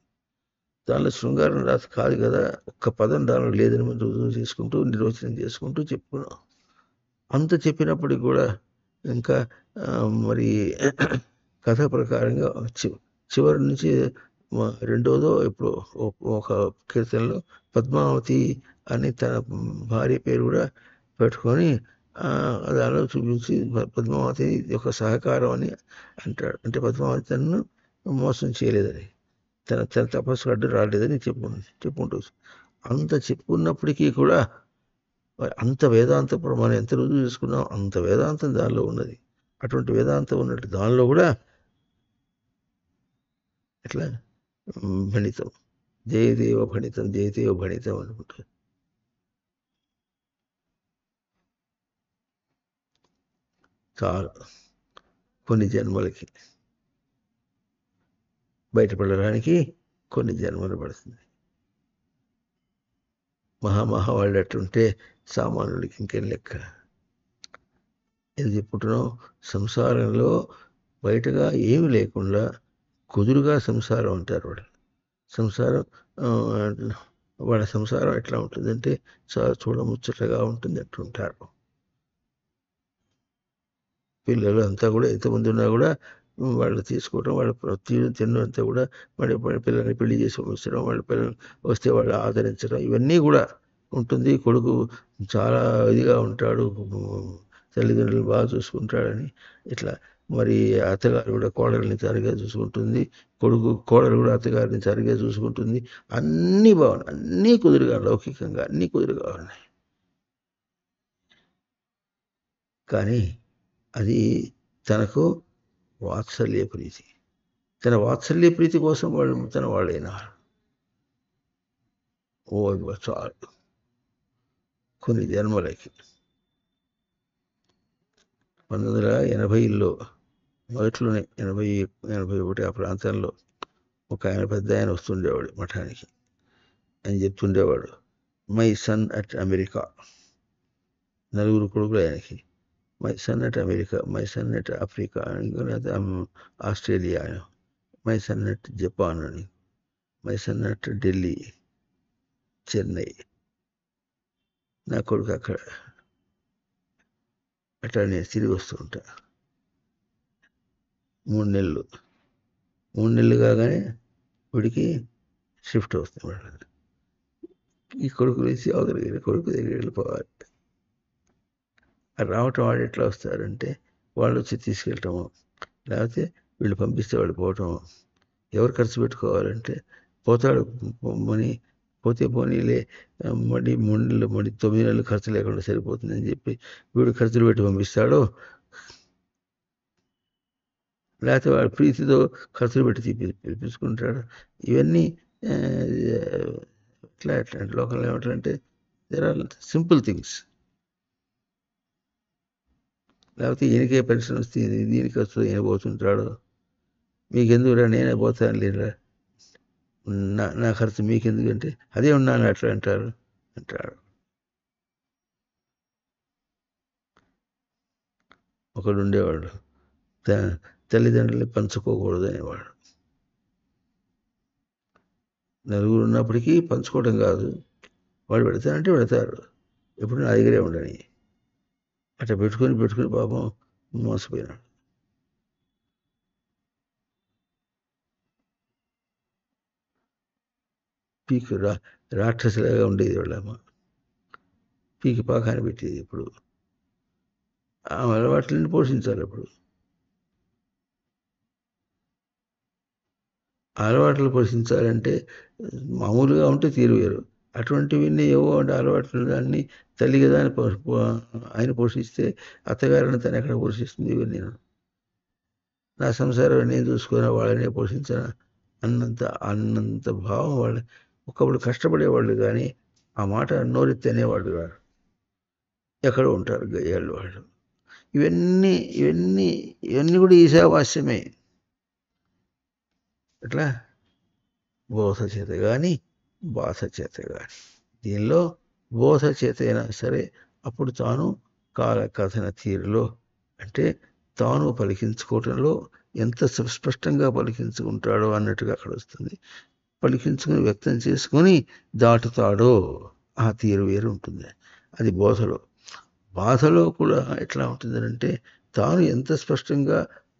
దానిలో శృంగారం రాసి కాదు కదా, ఒక్క పదం దానిలో లేదని మనం రుజువు చేసుకుంటూ నిర్వచనం చేసుకుంటూ చెప్పుకున్నాం. అంత చెప్పినప్పటికి కూడా ఇంకా మరి కథ ప్రకారంగా చివరి నుంచి రెండోదో ఇప్పుడు ఒక కీర్తనలో పద్మావతి అని తన భార్య పేరు కూడా పెట్టుకొని దానిలో చూపించి పద్మావతి యొక్క సహకారం అని అంటాడు. అంటే పద్మావతి తనను మోసం చేయలేదని, తన తపస్సు అడ్డు రాలేదని చెప్పుకుంటూ అంత చెప్పుకున్నప్పటికీ కూడా అంత వేదాంత మనం ఎంత రుజువు చేసుకున్నాం అంత వేదాంతం దానిలో ఉన్నది. అటువంటి వేదాంతం ఉన్నట్టు దానిలో కూడా ఎట్లా భణితం, జయదేవ భణితం అనుకుంటారు. చాలా కొన్ని జన్మలకి బయటపడడానికి కొన్ని జన్మలు పడుతుంది. వాళ్ళు అట్టుంటే సామాన్యుడికి ఇంకేం లెక్క. ఇది చెప్పుకుంటున్నాం, సంసారంలో బయటగా ఏమి లేకుండా కుదురుగా సంసారం అంటారు. వాళ్ళ సంసారం ఎట్లా ఉంటుందంటే చాలా చూడముచ్చటగా ఉంటుంది అంటుంటారు. పిల్లలు అంతా కూడా ఎంతమంది ఉన్నా కూడా వాళ్ళు తీసుకోవడం, వాళ్ళ తినడం అంతా కూడా వాళ్ళ పిల్లల్ని పెళ్లి చేసి పంపించడం, వాళ్ళ పిల్లలు వస్తే వాళ్ళు ఆదరించడం ఇవన్నీ కూడా ఉంటుంది. కొడుకు చాలా ఇదిగా ఉంటాడు, తల్లిదండ్రులు బాగా చూసుకుంటాడని. ఇట్లా మరి అత్తగారు కూడా కోడల్ని సరిగా చూసుకుంటుంది, కోడలు కూడా అత్తగారిని సరిగా చూసుకుంటుంది. అన్నీ బాగున్నాయి, అన్నీ కుదురుగా, లౌకికంగా అన్నీ కుదురుగా ఉన్నాయి. కానీ అది తనకు వాత్సల్య ప్రీతి. తన వాత్సల్య ప్రీతి కోసం వాళ్ళు తన వాళ్ళైనా చాలు కొన్ని జన్మలకి. 1980లో మొదట్లోనే 81 ఆ ప్రాంతంలో ఒక ఆయన పెద్ద ఆయన వస్తుండేవాడు మఠానికి. ఆయన చెప్తుండేవాడు, మై సన్ అట్ అమెరికా. నలుగురు కొడుకులు ఆయనకి. My son at America, my son at Africa అని, ఆస్ట్రేలియా అని, మై సన్ అట్ జపాన్ అని, my son at Delhi, Chennai. నా కొడుకు అక్కడ. అట్లా నేను తిరిగి వస్తూ ఉంటా. 3 నెలలు. 3 నెలలు కాగానే వీడికి షిఫ్ట్ అవుతుంది వాడు. ఈ కొడుకు నుంచి అవతల కొడుకు దగ్గర వెళ్ళిపోవాలి. రావటం వాళ్ళు ఎట్లా వస్తారంటే వాళ్ళు వచ్చి తీసుకెళ్ళటము, లేకపోతే వీళ్ళు పంపిస్తే వాళ్ళు పోవటము. ఎవరు ఖర్చు పెట్టుకోవాలంటే పోతాడు మని, పోతే పోనీలే, మళ్ళీ 3 నెలలు మళ్ళీ 9 నెలలు ఖర్చు లేకుండా సరిపోతుందని చెప్పి వీడు ఖర్చులు పెట్టి పంపిస్తాడు. లేకపోతే వాడు ప్రీతితో ఖర్చులు పెట్టి పిలిపించుకుంటాడు. ఇవన్నీ ఎట్లాంటి లోకంలో ఏమిటంటే దేర్ ఆర్ సింపుల్ థింగ్స్. లేకపోతే ఈయనకే పెన్షన్ వస్తుంది, దీనికి వస్తుంది, ఈయన పోతుంటాడు. మీకెందుకురా, నేనే పోతాను లేరా, నా ఖర్చు మీకెందుకంటే అదే ఉన్నాను అట్లా అంటాడు. ఒకడు ఉండేవాడు, తల్లిదండ్రులు పంచుకోకూడదు అనేవాడు. నలుగురు ఉన్నప్పటికీ పంచుకోవడం కాదు, వాడు పెడతానంటే పెడతారు, ఎప్పుడు నా దగ్గరే ఉండని. అట్లా పెట్టుకుని పాపం మోసపోయినాడు. పీకి రాక్షసులాగా ఉండేది వాళ్ళమ్మ. పీకి పాకాన్ని పెట్టేది. ఇప్పుడు ఆ అలవాట్లని పోషించాలి. ఇప్పుడు అలవాట్లు పోషించాలంటే మామూలుగా ఉంటే తీరు వేరు. అటువంటివన్నీ ఏవో అలవాట్లు, దాన్ని తల్లి కదా ఆయన పోషిస్తే అత్తగారిని తను ఎక్కడ పోషిస్తుంది? ఇవన్నీ నా సంసారం నేను చూసుకున్న వాళ్ళనే పోషించిన అన్నంత భావం వాళ్ళు ఒకప్పుడు కష్టపడేవాళ్ళు, కానీ ఆ మాట నోరెత్తి అనేవాళ్ళు కాదు. ఎక్కడో ఉంటారు గయ్యాళ్ళు వాళ్ళు. ఇవన్నీ ఇవన్నీ ఇవన్నీ కూడా ఈశావాస్యమే. ఎట్లా? బోధ చేత కానీ బాధ చేత కానీ. దీనిలో బోధ చేత అయినా సరే అప్పుడు తాను కాల కథన తీరులో, అంటే తాను పలికించుకోవటంలో ఎంత స్పష్టంగా పలికించుకుంటాడో అన్నట్టుగా అక్కడ వస్తుంది. పలికించుకుని వ్యక్తం చేసుకొని దాటుతాడో ఆ తీరు వేరు ఉంటుంది. అది బోధలో. బాధలో కూడా ఎట్లా ఉంటుందంటే తాను ఎంత స్పష్టంగా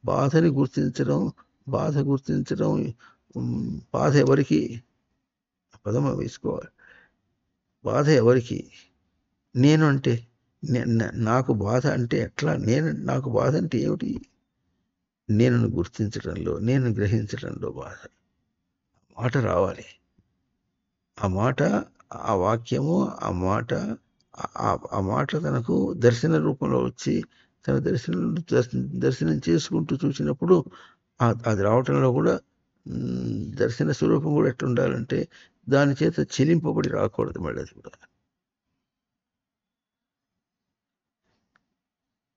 బాధని గుర్తించడం, బాధ ఎవరికి, పదం వేసుకోవాలి. బాధ ఎవరికి? నేను అంటే నాకు బాధ అంటే ఎట్లా? నాకు బాధ అంటే ఏమిటి? నేను గుర్తించడంలో, నేను గ్రహించడంలో బాధ. మాట రావాలి. ఆ మాట, ఆ వాక్యము, ఆ మాట తనకు దర్శన రూపంలో వచ్చి తన దర్శనం చేసుకుంటూ చూసినప్పుడు అది రావటంలో కూడా దర్శన స్వరూపం కూడా ఎట్లుండాలంటే దాని చేత చెలింపబడి రాకూడదు. మళ్ళీ అది కూడా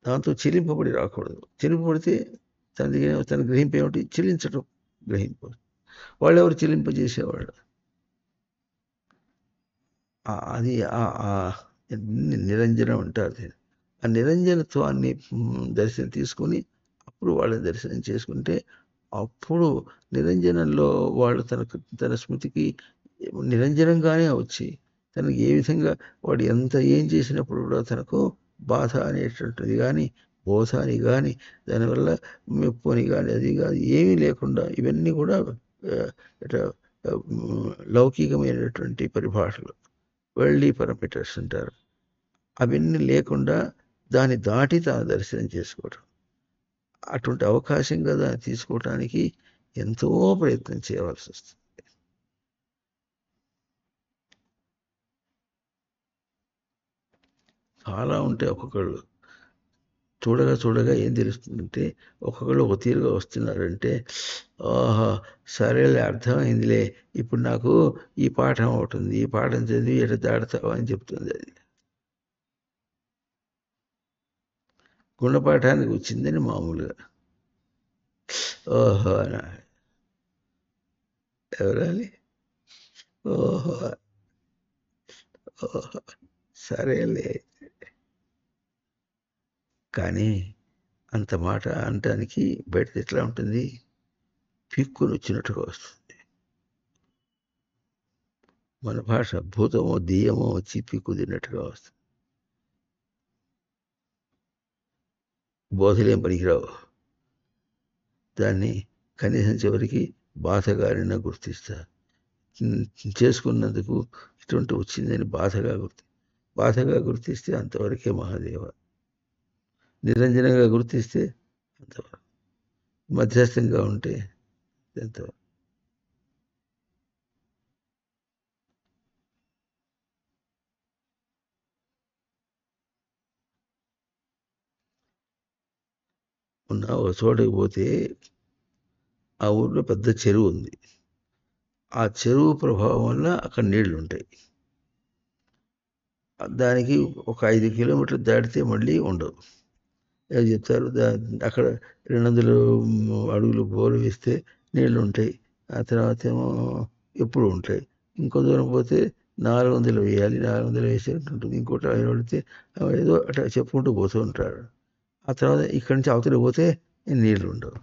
దాంతో చెలింపబడి రాకూడదు. చెలింపబడితే తన గ్రహింపు ఏమిటి? చెల్లించడం గ్రహింపు. వాళ్ళెవరు చెల్లింపజేసేవాళ్ళు? అది నిరంజనం అంటారు. ఆ నిరంజనత్వాన్ని దర్శనం తీసుకొని అప్పుడు వాళ్ళని దర్శనం చేసుకుంటే అప్పుడు నిరంజనంలో వాళ్ళు తన స్మృతికి నిరంజనంగానే వచ్చి తనకి ఏ విధంగా వాడు ఏం చేసినప్పుడు కూడా తనకు బాధ అనేటువంటిది కానీ, బోధ అని కానీ, దానివల్ల మెప్పు అని కానీ, అది కాదు ఏమీ లేకుండా, ఇవన్నీ కూడా లౌకికమైనటువంటి పరిభాషలు, వరల్డ్లీ పారామీటర్స్ అంటారు. అవన్నీ లేకుండా దాన్ని దాటి తాను దర్శనం చేసుకోవటం, అటువంటి అవకాశంగా దాన్ని తీసుకోవటానికి ఎంతో ప్రయత్నం చేయవలసి వస్తుంది. చాలా ఉంటాయి. ఒక్కొక్కళ్ళు చూడగా ఏం తెలుస్తుందంటే ఒక్కొక్కళ్ళు ఒక తీరుగా వస్తున్నారంటే, ఆహా సరేలే అర్థమైందిలే, ఇప్పుడు నాకు ఈ పాఠం అవుతుంది, ఈ పాఠం చదివి ఎట దాడతావా అని చెప్తుంది. అది గుణపాఠానికి వచ్చిందని మామూలుగా. ఓహో ఎవరాలి ఓహో ఓహో సరేలే. కానీ అంత మాట అనటానికి బయటది ఎట్లా ఉంటుంది, పీక్కుని వచ్చినట్టుగా వస్తుంది. మన భాష భూతమో దెయ్యమో వచ్చి పీక్కు తిన్నట్టుగా వస్తుంది. బోధలేం పనికిరావు. దాన్ని కనీసం చివరికి బాధగానైనా గుర్తిస్తా. చేసుకున్నందుకు ఇటువంటి వచ్చిందని బాధగా గుర్తిస్తే అంతవరకే మహాదేవ. నిరంజనంగా గుర్తిస్తే అంతవరకు. మధ్యస్థంగా ఉంటే ఎంతవరకు. ఉన్న ఒక చోటకి పోతే ఆ ఊర్లో పెద్ద చెరువు ఉంది. ఆ చెరువు ప్రభావం వల్ల అక్కడ నీళ్లు ఉంటాయి. దానికి ఒక 5 కిలోమీటర్లు దాటితే మళ్ళీ ఉండవు. ఏదో చెప్తారు అక్కడ 200 అడుగులు బోరు వేస్తే నీళ్లు ఉంటాయి. ఆ తర్వాత ఏమో ఎప్పుడు ఉంటాయి. ఇంకో దూరం పోతే 400 వేయాలి, 400 వేస్తే ఉంటుంది. ఇంకోటి ఆయన పడితే ఏదో అట్లా చెప్పుకుంటూ పోతూ ఉంటారు. ఆ తర్వాత ఇక్కడి నుంచి అవతల పోతే నీళ్లు ఉండవు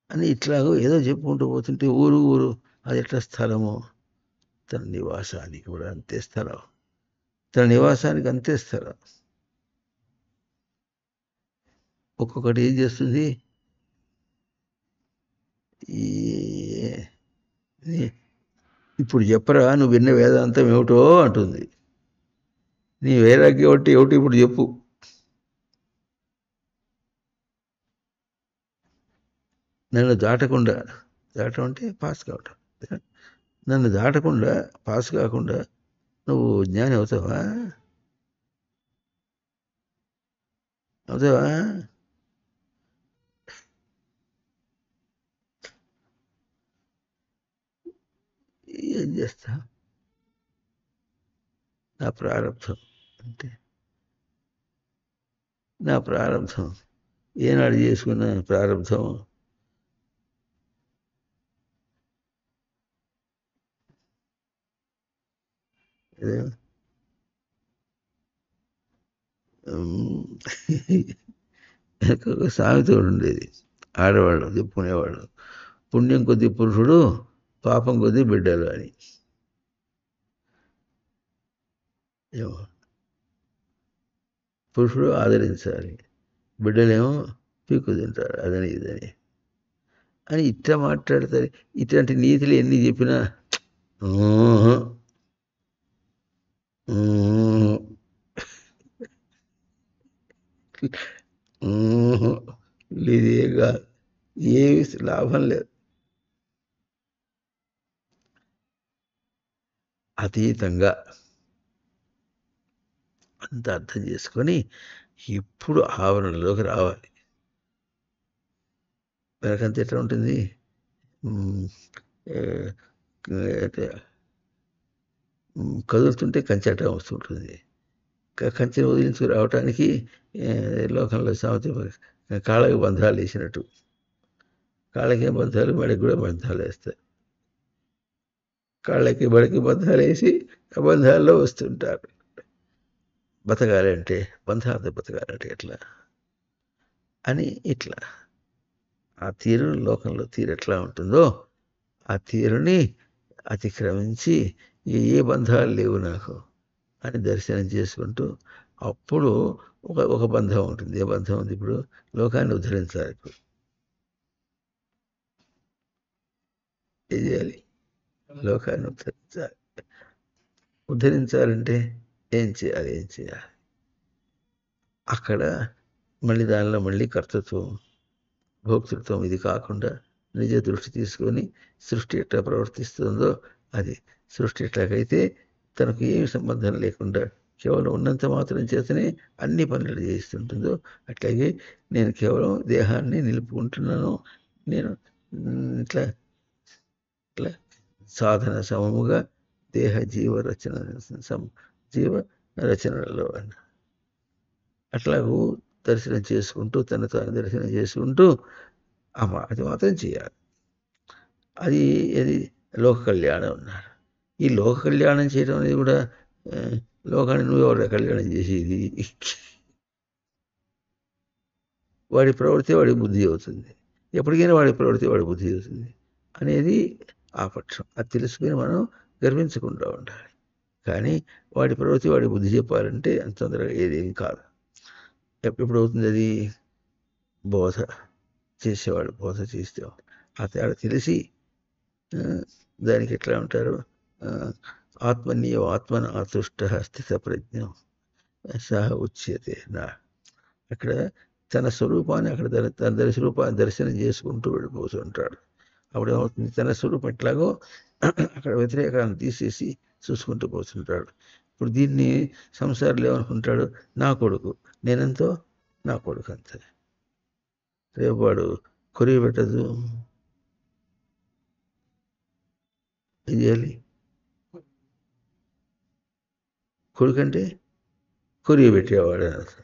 అని ఇట్లాగో ఏదో చెప్పుకుంటూ పోతుంటే ఊరు ఊరు అది ఎట్లా స్థలమో తన నివాసానికి కూడా అంతే స్థలం. తన నివాసానికి అంతే స్థలం. ఒక్కొక్కటి ఏం చేస్తుంది, ఈ ఇప్పుడు చెప్పరా నువ్వు విన్న వేదాంతం ఏమిటో అంటుంది. నీ వైరాగ్యం ఏమిటి ఇప్పుడు చెప్పు. నన్ను దాటకుండా, దాటం అంటే పాస్ కావటం, నన్ను దాటకుండా పాస్ కాకుండా నువ్వు జ్ఞాని అవుతావా? అవుతావా? ఏం చేస్తా, నా ప్రారంభం అంటే నా ప్రారంభం ఏనాడు చేసుకున్న ప్రారంభం. ఒక సామెత ఉండేది, ఆడవాళ్ళు చెప్పుకునేవాళ్ళు, పుణ్యం కొద్ది పురుషుడు, పాపం కొద్ది బిడ్డలు అని. ఏమో పురుషుడు ఆదరించాలి, బిడ్డలేమో పీక్కు తింటారు, అదని ఇదని అని ఇట్లా మాట్లాడతారు. ఇట్లాంటి నీతులు ఎన్ని చెప్పినా ఇదేగా ఏమి లాభం లేదు. అతీతంగా అంత అర్థం చేసుకొని ఇప్పుడు ఆవరణలోకి రావాలి. వెనకంత ఎట్లా ఉంటుంది, కదులుతుంటే కంచె అడ్డం వస్తుంటుంది. కంచెను వదిలించుకు రావటానికి లోకంలో సామెత కాళ్ళకి బంధాలు వేసినట్టు. కాళ్ళకి బంధాలు, మెడకి కూడా బంధాలు వేస్తారు. కాళ్ళకి మెడకి బంధాలు వేసి ఆ బంధాల్లో వస్తుంటారు. బతకాలంటే బంధాలతో బతకాలంటే ఎట్లా అని ఇట్లా ఆ తీరు లోకంలో తీరు ఎట్లా ఉంటుందో ఆ తీరుని అతిక్రమించి ఏ బంధాలు లేవు నాకు అని దర్శనం చేసుకుంటూ అప్పుడు ఒక బంధం ఉంటుంది. ఏ బంధం ఉంది? ఇప్పుడు లోకాన్ని ఉద్ధరించాలి. ఇప్పుడు ఏం చేయాలి? లోకాన్ని ఉద్ధరించాలి. ఉద్ధరించాలంటే ఏం చేయాలి? అక్కడ మళ్ళీ దానిలో మళ్ళీ కర్తృత్వం, భోక్తృత్వం ఇది కాకుండా నిజ దృష్టి తీసుకొని సృష్టి ఎట్లా ప్రవర్తిస్తుందో అది సృష్టి ఎట్లాగైతే తనకు ఏమి సంబంధం లేకుండా కేవలం ఉన్నంత మాత్రం చేతనే అన్ని పనులు చేస్తుంటుందో అట్లాగే నేను కేవలం దేహాన్ని నిలుపుకుంటున్నాను. నేను ఇట్లా ఇట్లా సాధన సమముగా దేహ జీవ రచన జీవ రచనలో అట్లాగూ దర్శనం చేసుకుంటూ తను తాను దర్శనం చేసుకుంటూ అది మాత్రం చేయాలి. అది అది లోక కళ్యాణం అన్నారు. ఈ లోక కళ్యాణం చేయడం అనేది కూడా లోకాన్ని నువ్వు ఎవరు కళ్యాణం చేసేది? వాడి ప్రవృత్తి వాడి బుద్ధి అవుతుంది. ఎప్పటికైనా వాడి ప్రవృత్తి వాడి బుద్ధి అవుతుంది అనేది ఆ పక్షం. అది తెలుసుకుని మనం గర్వించకుండా ఉండాలి. కానీ వాడి ప్రవృత్తి వాడి బుద్ధి చెప్పాలంటే అంత తొందరగా ఏదేం కాదు. ఎప్పుడు అవుతుంది అది? బోధ చేసేవాడు బోధ చేస్తే ఆ తేడా తెలిసి దానికి ఎట్లా ఉంటారు? ఆత్మనీయ ఆత్మన ఆతుష్ట స్థిత ప్రజ్ఞం సహ ఉచ్యతే నా. అక్కడ తన స్వరూపాన్ని అక్కడ తన స్వరూపాన్ని దర్శనం చేసుకుంటూ వెళ్ళిపోతుంటాడు. అప్పుడు ఏమవుతుంది? తన స్వరూపం ఎట్లాగో అక్కడ వ్యతిరేకాన్ని తీసేసి చూసుకుంటూ పోతుంటాడు. ఇప్పుడు దీన్ని సంసారంలో ఏమనుకుంటాడు? నా కొడుకు నేనెంతో, నా కొడుకు అంతే. రేపు వాడు కొరివి పెట్టదు, ఏం చేయాలి? కొడుకంటే కొరివి పెట్టేవాడు అసలు.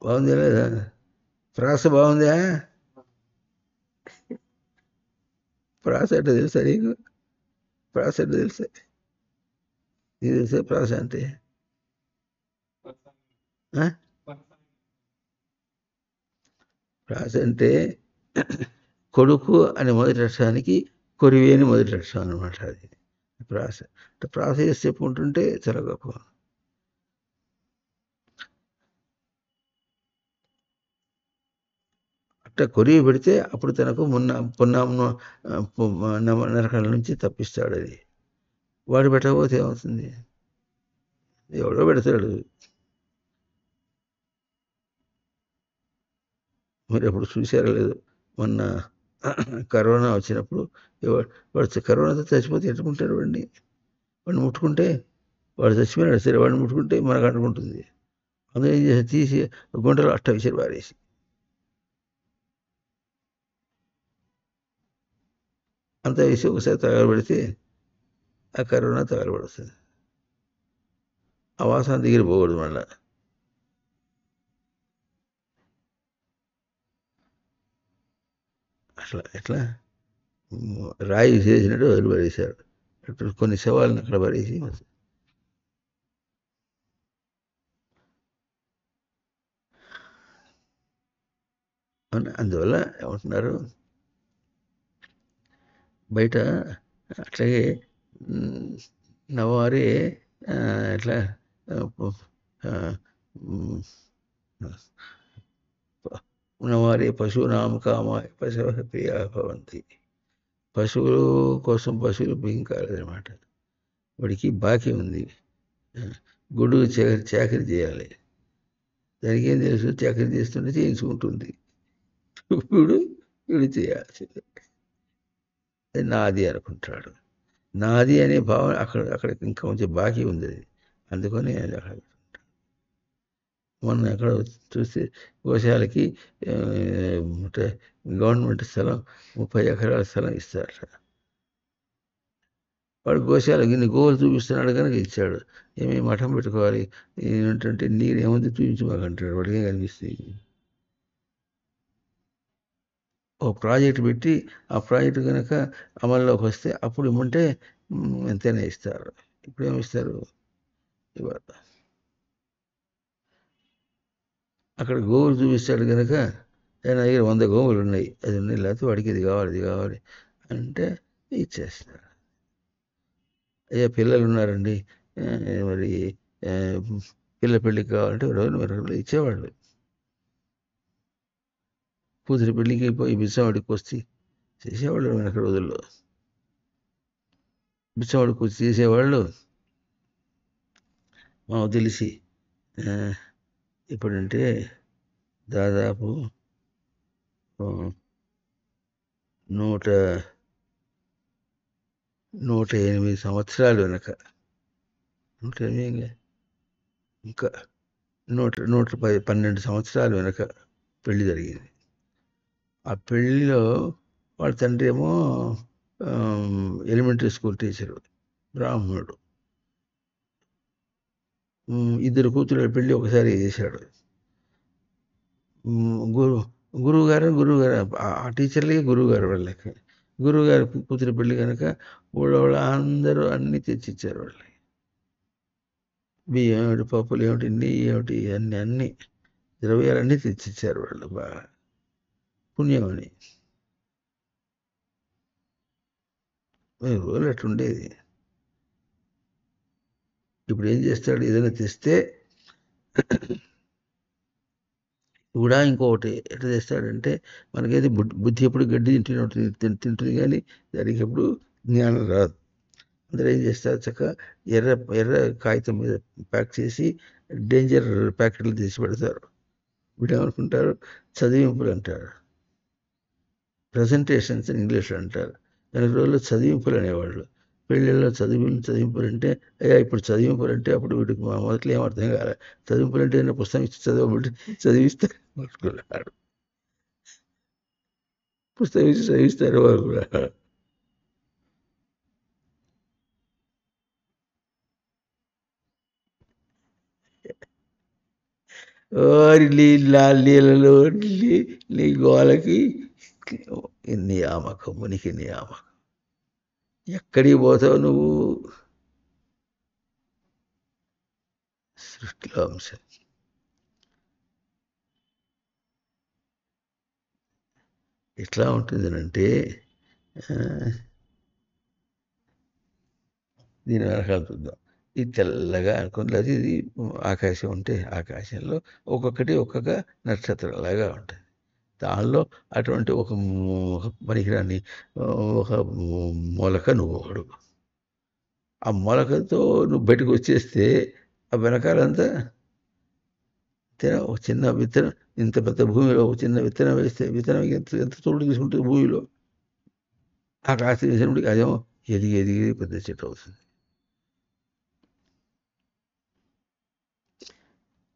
బాగుందా లేదా? ప్రాస బాగుందా? ప్రాస అంటే తెలుసా నీకు? ప్రాస అంటే తెలుసా? నీకు తెలుసా ప్రాస అంటే? ప్రాస అంటే కొడుకు అని మొదటి అక్షరానికి కొరివి అని మొదటి అక్షరం అనమాట. అది ప్రాస. ప్రాస చేసి చెప్పుకుంటుంటే చాలా గొప్ప. అట్లా కొరివి పెడితే అప్పుడు తనకు నరకాల నుంచి తప్పిస్తాడు. అది వాడు పెట్టకపోతే ఏమవుతుంది? ఎవడో పెడతాడు. మీరు ఎప్పుడు చూశారో లేదు, మొన్న కరోనా వచ్చినప్పుడు వాడు కరోనాతో చచ్చిపోతే ఎట్టుకుంటారు వాడిని? వాడిని ముట్టుకుంటే వాడు చచ్చిపోయినాడు సరే, వాడిని ముట్టుకుంటే మనకు అంటుకుంటుంది. అందులో ఏం చేసి తీసి గుంటలో అట్ట విసిరి పారేసి అంతా వేసి ఒకసారి తగలబెడితే ఆ కరోనా తగలబడుతుంది. ఆ వాసన దగ్గర పోకూడదు మళ్ళా. అట్లా ఎట్లా రాయి విసిరేసినట్టు వదిలి పడేశారు. కొన్ని శవాలను అక్కడ పడేసి అందువల్ల ఏమంటున్నారు, బయట అట్లాగే నవారే ఎట్లా నవారే పశువునామ కామాయ పశవ ప్రియా భవంతి. పశువుల కోసం పశువులు బియ్యం కాలేదన్నమాట. వాడికి బాకీ ఉంది, గొడుగు చాకరీ చేయాలి. దానికి ఏం తెలుసు? చాకరీ చేస్తుంటే చేయించుకుంటుంది. వీడు చేయాల్సింది నాది అనుకుంటాడు. నాది అనే భావన అక్కడ ఇంకా కొంచెం బాకీ ఉంది. అది అందుకని అది అక్కడ మొన్న ఎక్కడ చూస్తే గోశాలకి గవర్నమెంట్ స్థలం 30 ఎకరాల స్థలం ఇస్తారట. వాడు గోశాలకి ఇన్ని గోవులు చూపిస్తున్నాడు కనుక ఇచ్చాడు. ఏమేమి మఠం పెట్టుకోవాలి ఏంటంటే నీరు ఏముంది చూపించమాకంటాడు. వాడికి కనిపిస్తుంది. ఓ ప్రాజెక్టు పెట్టి ఆ ప్రాజెక్టు కనుక అమల్లోకి వస్తే అప్పుడు ఇమ్మంటే ఎంతైనా ఇస్తారు. ఇప్పుడు ఏమిస్తారు? ఇవాళ అక్కడ గోవులు చూపిస్తాడు కనుక ఆయన దగ్గర 100 గోవులు ఉన్నాయి, అది ఉన్నాయి, లేకపోతే వాడికి ఇది కావాలి ఇది కావాలి అంటే ఇచ్చేస్తారు. అయ్యా పిల్లలు ఉన్నారండి, మరి పిల్ల పెళ్ళికి కావాలంటే రోజు ఇచ్చేవాళ్ళు. కూతురి పెళ్ళికి పోయి బిచ్చవాడికి వస్తే చేసేవాళ్ళు వెనక రోజుల్లో. బిచ్చవాడికి వచ్చి చేసేవాళ్ళు మాకు తెలిసి. ఇప్పుడంటే దాదాపు 108 సంవత్సరాలు వెనక, 108 ఇంకా 112 సంవత్సరాలు వెనక పెళ్లి జరిగింది. ఆ పెళ్లిలో వాళ్ళ తండ్రి ఏమో ఎలిమెంటరీ స్కూల్ టీచరు, బ్రాహ్మణుడు. ఇద్దరు కూతురు పెళ్ళి ఒకసారి చేశాడు. గురు గురువుగారు ఆ టీచర్లే గురువుగారు వాళ్ళకి. గురువుగారు కూతురు పెళ్ళి కనుక ఊళ్ళో అందరూ అన్నీ తెచ్చిచ్చారు వాళ్ళకి. బియ్యం ఏమిటి, పప్పులు ఏమిటి, నెయ్యి ఏమిటి, అన్నీ ద్రవ్యాలన్నీ తెచ్చిచ్చారు వాళ్ళు. బాగా పుణ్యమని రోజులు అట్లుండేది. ఇప్పుడు ఏం చేస్తాడు, ఏదైనా తెస్తే కూడా ఇంకొకటి ఎట్లా చేస్తాడంటే, మనకైతే బుద్ధి ఎప్పుడు గడ్డి తింటుంది కానీ దానికి ఎప్పుడు జ్ఞానం రాదు. అందరూ ఏం చేస్తారు, చక్కగా ఎర్ర ఎర్ర కాగితం మీద ప్యాక్ చేసి డేంజర్ ప్యాకెట్లు తీసి పెడతారు. వీడేమనుకుంటారు, చదివింపులు అంటారు. ప్రజెంటేషన్స్ అని ఇంగ్లీష్లో అంటారు. వెనక రోజుల్లో చదివింపులు అనేవాళ్ళు. పెళ్ళిళ్ళలో చదివింపులు అంటే, అయ్యా ఇప్పుడు చదివింపులు అంటే అప్పుడు వీడికి మొదట్లో ఏం అర్థం కాలే. చదివింపులు అంటే పుస్తకం ఇచ్చి చదవబట్టి చదివిస్తారు అనుకున్నాడు. పుస్తకం ఇచ్చి చదివిస్తారు అనుకున్నాడు. నీళ్ళలో నీ గోలకి నియామకం, మునికి నియామకం. ఎక్కడికి పోతావు నువ్వు? సృష్టిలో అంశం. ఎట్లా ఉంటుందనంటే, దీని వెనకాల చూద్దాం. ఇది తెల్లగా అనుకుని, అది ఇది ఆకాశం ఉంటే ఆకాశంలో ఒక్కొక్కటి ఒక్కొక్క నక్షత్రంలాగా ఉంటుంది. దానిలో అటువంటి ఒక పనికిరాని ఒక మొలక నువ్వు ఒకడు. ఆ మొలకతో నువ్వు బయటకు వచ్చేస్తే ఆ వెనకాలంతా ఒక చిన్న విత్తనం, ఇంత పెద్ద భూమిలో ఒక చిన్న విత్తనం వేస్తే విత్తనం ఎంత ఎంత చోటు తీసుకుంటుంది భూమిలో. ఆ కాస్త వేసినప్పటికి అదేమో ఎదిగి ఎదిగి పెద్ద చెట్టు అవుతుంది.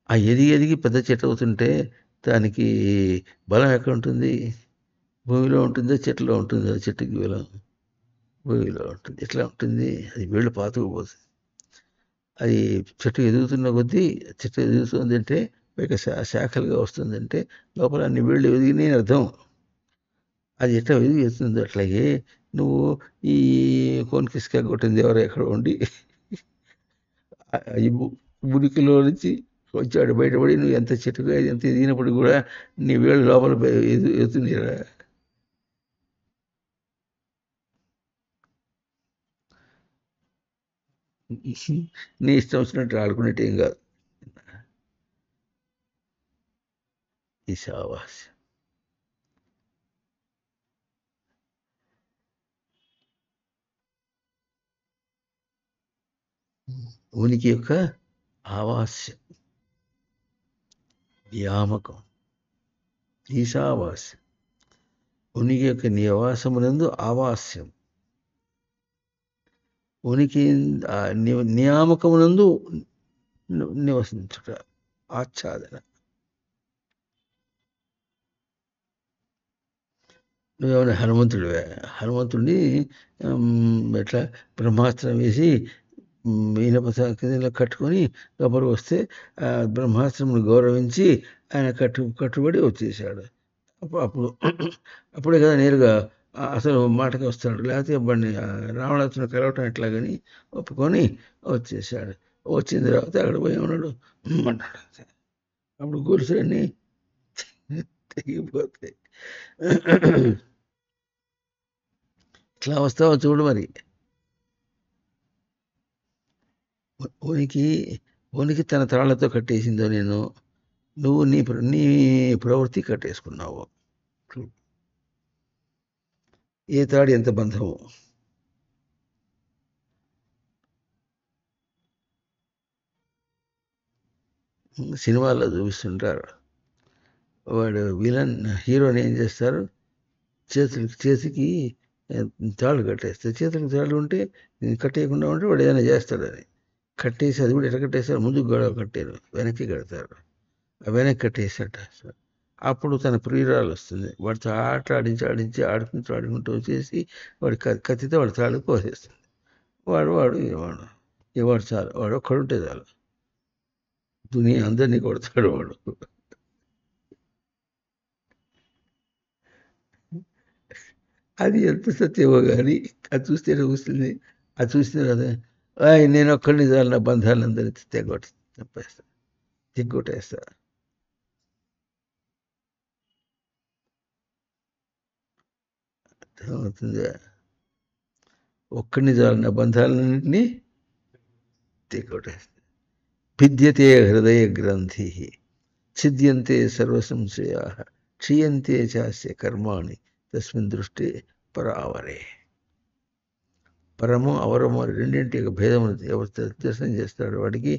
ఆ ఎదిగి ఎదిగి పెద్ద చెట్టు అవుతుంటే దానికి బలం ఎక్కడ ఉంటుంది? భూమిలో ఉంటుందో చెట్టులో ఉంటుందో? చెట్టుకి బలం భూమిలో ఉంటుంది. ఎట్లా ఉంటుంది? అది వేళ్ళు పాతుకుపోతుంది. అది చెట్టు ఎదుగుతున్న కొద్దీ, చెట్టు ఎదుగుతుంది అంటే పైగా శాఖలుగా వస్తుందంటే లోపల అన్ని వేళ్ళు ఎదిగినాయి అర్థం. అది ఎట్లా ఎదుగుతుందో అట్లాగే నువ్వు ఈ కోన్కిస్కా కొట్టింది ఎవరో ఎక్కడ ఉండి ఈ మురికిలో నుంచి వచ్చాడు బయటపడి, నువ్వు ఎంత చెట్టుగా ఎంత ఎదిగినప్పుడు కూడా నీ వేళ్ళు లోపల ఎదుగుతుంది. నీ ఇష్టం వచ్చినట్టు ఆడుకునేట్టు ఏం కాదు. ఈశావాస్యం. ఉనికి యొక్క ఆవాస్యం, నియామకం. ఈశావాస్యం ఉనికి యొక్క నివాసమునందు ఆవాస్యం, ఉనికి నియామకమునందు నివసించుట, ఆచ్ఛాదన. నువ్వేమైనా హనుమంతుడివే. హనుమంతుడిని ఎట్లా బ్రహ్మాస్త్రం వేసి ఇనప కింద కట్టుకొని లోపలికి వస్తే ఆ బ్రహ్మాస్త్రమును గౌరవించి ఆయన కట్టుబడి వచ్చేసాడు. అప్పుడు అప్పుడే కదా నేరుగా అసలు మాటకి వస్తాడు. లేకపోతే బండి రావణాసుని కలవటం ఎట్లాగని ఒప్పుకొని వచ్చేసాడు. వచ్చిన తర్వాత అక్కడ పోయి ఉన్నాడు అన్నాడు. అప్పుడు గొలుసులన్నీ తెగిపోతాయి. ఇట్లా వస్తావో చూడు మరి. ఉనికి తన తాళ్లతో కట్టేసిందో నేను, నువ్వు నీ ప్రవృత్తి కట్టేసుకున్నావు. ఏ తాడు ఎంత బంధము. సినిమాల్లో చూపిస్తుంటారు, వాడు విలన్ హీరోని ఏం చేస్తారు, చేతికి తాళ్ళు కట్టేస్తారు. చేతులకు తాళ్ళు ఉంటే కట్టేయకుండా ఉంటే వాడు ఏదైనా చేస్తాడని కట్టేసి, అది కూడా ఎట్లా కట్టేస్తారు, ముందుకు గొడవ కట్టారు, వెనక్కి కడతారు. వెనక్కి కట్టేసాట. అప్పుడు తన ప్రియురాలు వస్తుంది, వాడితో ఆడించి ఆడుకుంటూ వచ్చేసి వాడి కత్తితో వాడి తాళ్ళు కోసేస్తుంది. వాడు చాలు, వాడు ఒక్కడుంటే చాలు. దునియా అందరినీ కొడతాడు వాడు. అది ఎంత సత్యమో కానీ అది చూస్తే వస్తుంది. అది చూసిన కదా నేను ఒక్కడిని చాలు నా బంధాలందరినీ తెగొట్టేస్తా తెగొట్టేస్తా. అవుతుందా? ఒక్కడిని చాలు నా బంధాలన్నింటినీ తెగొట్టేస్తా. భిద్యతే హృదయ గ్రంథి ఛిద్యంతే సర్వసంశయా క్షీయంతే చాస్య కర్మాణి తస్మిన్ దృష్టి పరావరే. పరము అవరము రెండింటి యొక్క భేదం ఎవరు దర్శనం చేస్తాడు వాడికి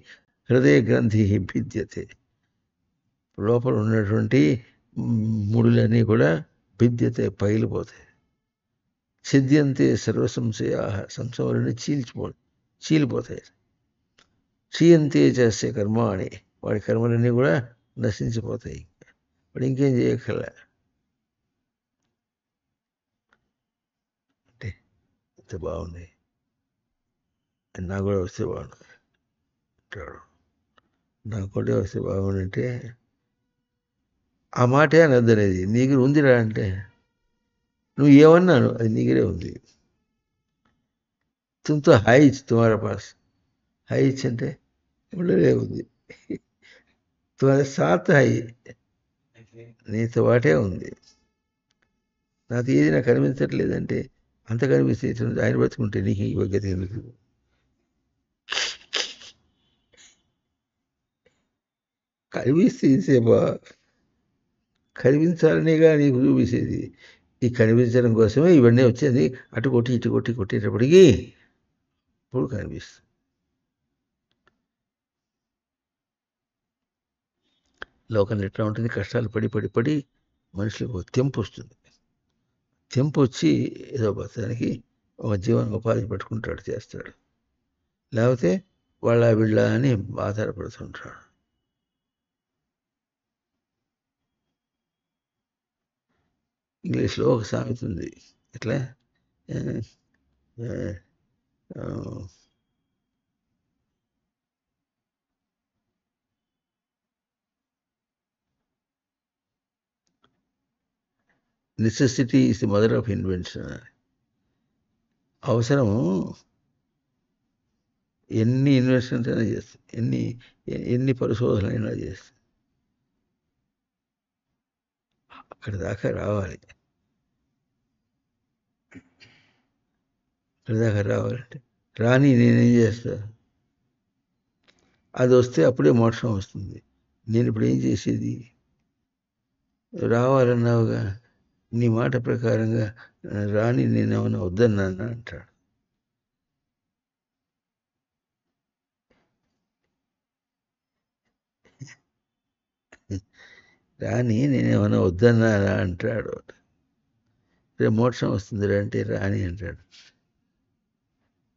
హృదయ గ్రంథి భిద్యతే. లోపల ఉన్నటువంటి ముడులన్నీ కూడా భిద్యతే పగిలిపోతాయి. ఛిద్యంతే సర్వసంశయా సంశయాలన్నీ చీలిపోతాయి. క్షీయంతే చేసే కర్మాణి వాడి కర్మలన్నీ కూడా నశించిపోతాయి. వాడు ఇంకేం చేయగల అంటే ఎంత బాగుంది. నాకు కూడా వస్తే బాగుంది అంటాడు. నాకు కూడా వస్తే బాగుందంటే ఆ మాటే అనద్దు అనేది నీకు ఉందిరా అంటే నువ్వు ఏమన్నాను అది నీకునే ఉంది. తుమ్తో హాయి తుమారా పాస్ హాయి అంటే ఉండలే ఉంది. తుమారా సాత్ హాయి నీతో వాటే ఉంది. నాకు ఏది నాకు కనిపించట్లేదంటే అంత కనిపిస్తే ఆయన బతుకుంటే నీకు ఈ గతి ఎందుకు? కనిపిస్తే సేపా కనిపించాలనేగా నీకు చూపించేది. ఈ కనిపించడం కోసమే ఇవన్నీ వచ్చేది. అటు కొట్టి ఇటు కొట్టి కొట్టేటప్పటికీ ఇప్పుడు కనిపిస్తుంది. లోకంలో ఎట్లా ఉంటుంది? కష్టాలు పడి పడి పడి మనుషులకు తెంపు వస్తుంది. తెంపు వచ్చి ఏదో బతడానికి ఒక జీవన ఉపాధి పట్టుకుంటాడు, చేస్తాడు. లేకపోతే వాళ్ళ వీళ్ళ అని ఆధారపడుతుంటాడు. ఇంగ్లీష్లో ఒక సామెత ఉంది. ఎట్లా necessity is the mother of invention. అవసరము ఎన్ని ఇన్వెన్షన్స్ అయినా చేస్తుంది, ఎన్ని పరిశోధనలైనా చేస్తుంది. అక్కడి దాకా రావాలి. అక్కడి దాకా రావాలంటే రాని నేనేం చేస్తా? అది వస్తే అప్పుడే మోక్షం వస్తుంది. నేను ఇప్పుడు ఏం చేసేది? రావాలన్నావుగా, నీ మాట ప్రకారంగా రాని నేనేమన్నా వద్దన్నానా అంటాడు. రాని నేనేమన్నా వద్దన్నానా అంటాడు. రేపు మోక్షం వస్తుంది అంటే రాని అంటాడు.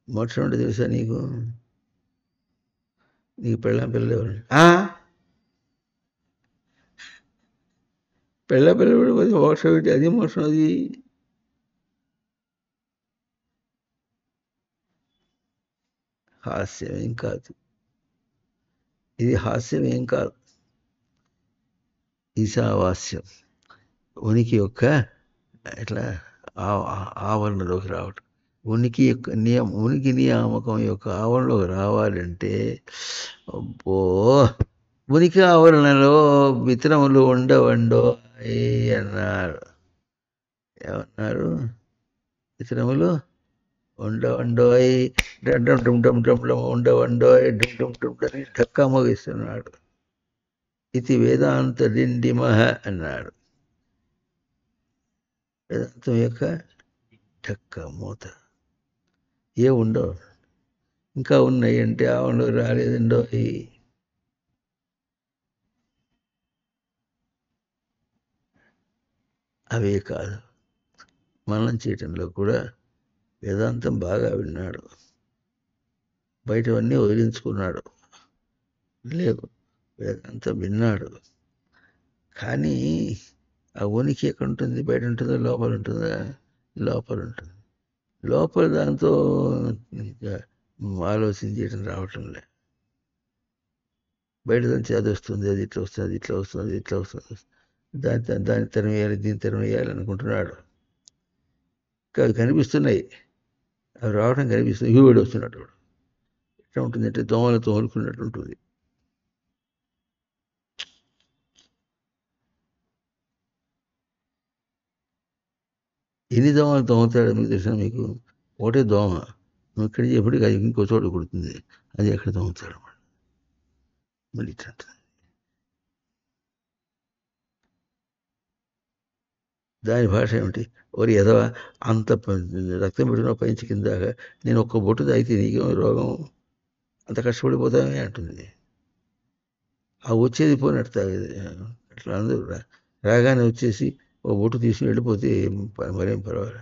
మోక్షం అంటే తెలుసా నీకు? నీకు పిల్లలు పిల్లలు మోక్షం ఏంటి? అది మోక్షం. అది హాస్యం ఏం కాదు. ఇది హాస్యం ఏం కాదు. ఈశావాస్యం, ఉనికి యొక్క ఇట్లా ఆవరణలోకి రావటం. ఉనికి యొక్క ఉనికి నియామకం యొక్క ఆవరణలోకి రావాలంటే అబ్బో, ఉనికి ఆవరణలో విత్తనములు ఉండవండో అన్నారు. ఏమన్నారు? విత్తనములు ఉండవండోయ్, డం డం డం డం డం ఉండవండోయ్, డం డం డం అని ఢక్కా మోగిస్తున్నాడు. ఇది వేదాంత డిండిమహ అన్నాడు. వేదాంతం యొక్క ఢక్క మూత. ఏ ఉండవు. ఇంకా ఉన్నాయి అంటే ఆవరణలో రాలేదండో. అవే కాదు, మననం చేయటంలో కూడా వేదాంతం బాగా విన్నాడు. బయటవన్నీ వదిలించుకున్నాడు. లేవు, వేదాంతం విన్నాడు. కానీ ఆ ఉనికి ఎక్కడ ఉంటుంది? బయట ఉంటుందా లోపల ఉంటుందా? లోపల ఉంటుంది. లోపల దాంతో ఆలోచన చేయడం రావటం లే. బయట నుంచి అది వస్తుంది, అది ఇట్లా వస్తుంది, అది ఇట్లా వస్తుంది, అది ఇట్లా వస్తుంది, దాన్ని తెరవేయాలి, దీన్ని తెరవేయాలి అనుకుంటున్నాడు. అవి కనిపిస్తున్నాయి, అవి రావడం కనిపిస్తుంది. వీడు వస్తున్నట్టు ఎట్లా ఉంటుంది అంటే దోమలు తోలుకున్నట్టు ఉంటుంది. ఎన్ని దోమలు తోముతాడో మీకు తెలిసిన మీకు ఒకటే దోమ నువ్వు ఇక్కడ ఎప్పటికీ అది ఇంకో చోట కుడుతుంది, అది ఎక్కడ తోముతాడు మళ్ళీ ఇట్లా ఉంటుంది. దాని భాష ఏమిటి? ఒకరి ఎదవ అంత రక్తం పెట్టిన పైంచి కిందాక నేను ఒక్క బొట్టు తాగితే నీకేమో రోగం, అంత కష్టపడిపోతామే అంటుంది. ఆ వచ్చేది పోయినట్టు తాగేది అట్లా అందరూ రాగానే వచ్చేసి ఓ బొట్టు తీసుకుని వెళ్ళిపోతే మరేం పర్వాలేదు.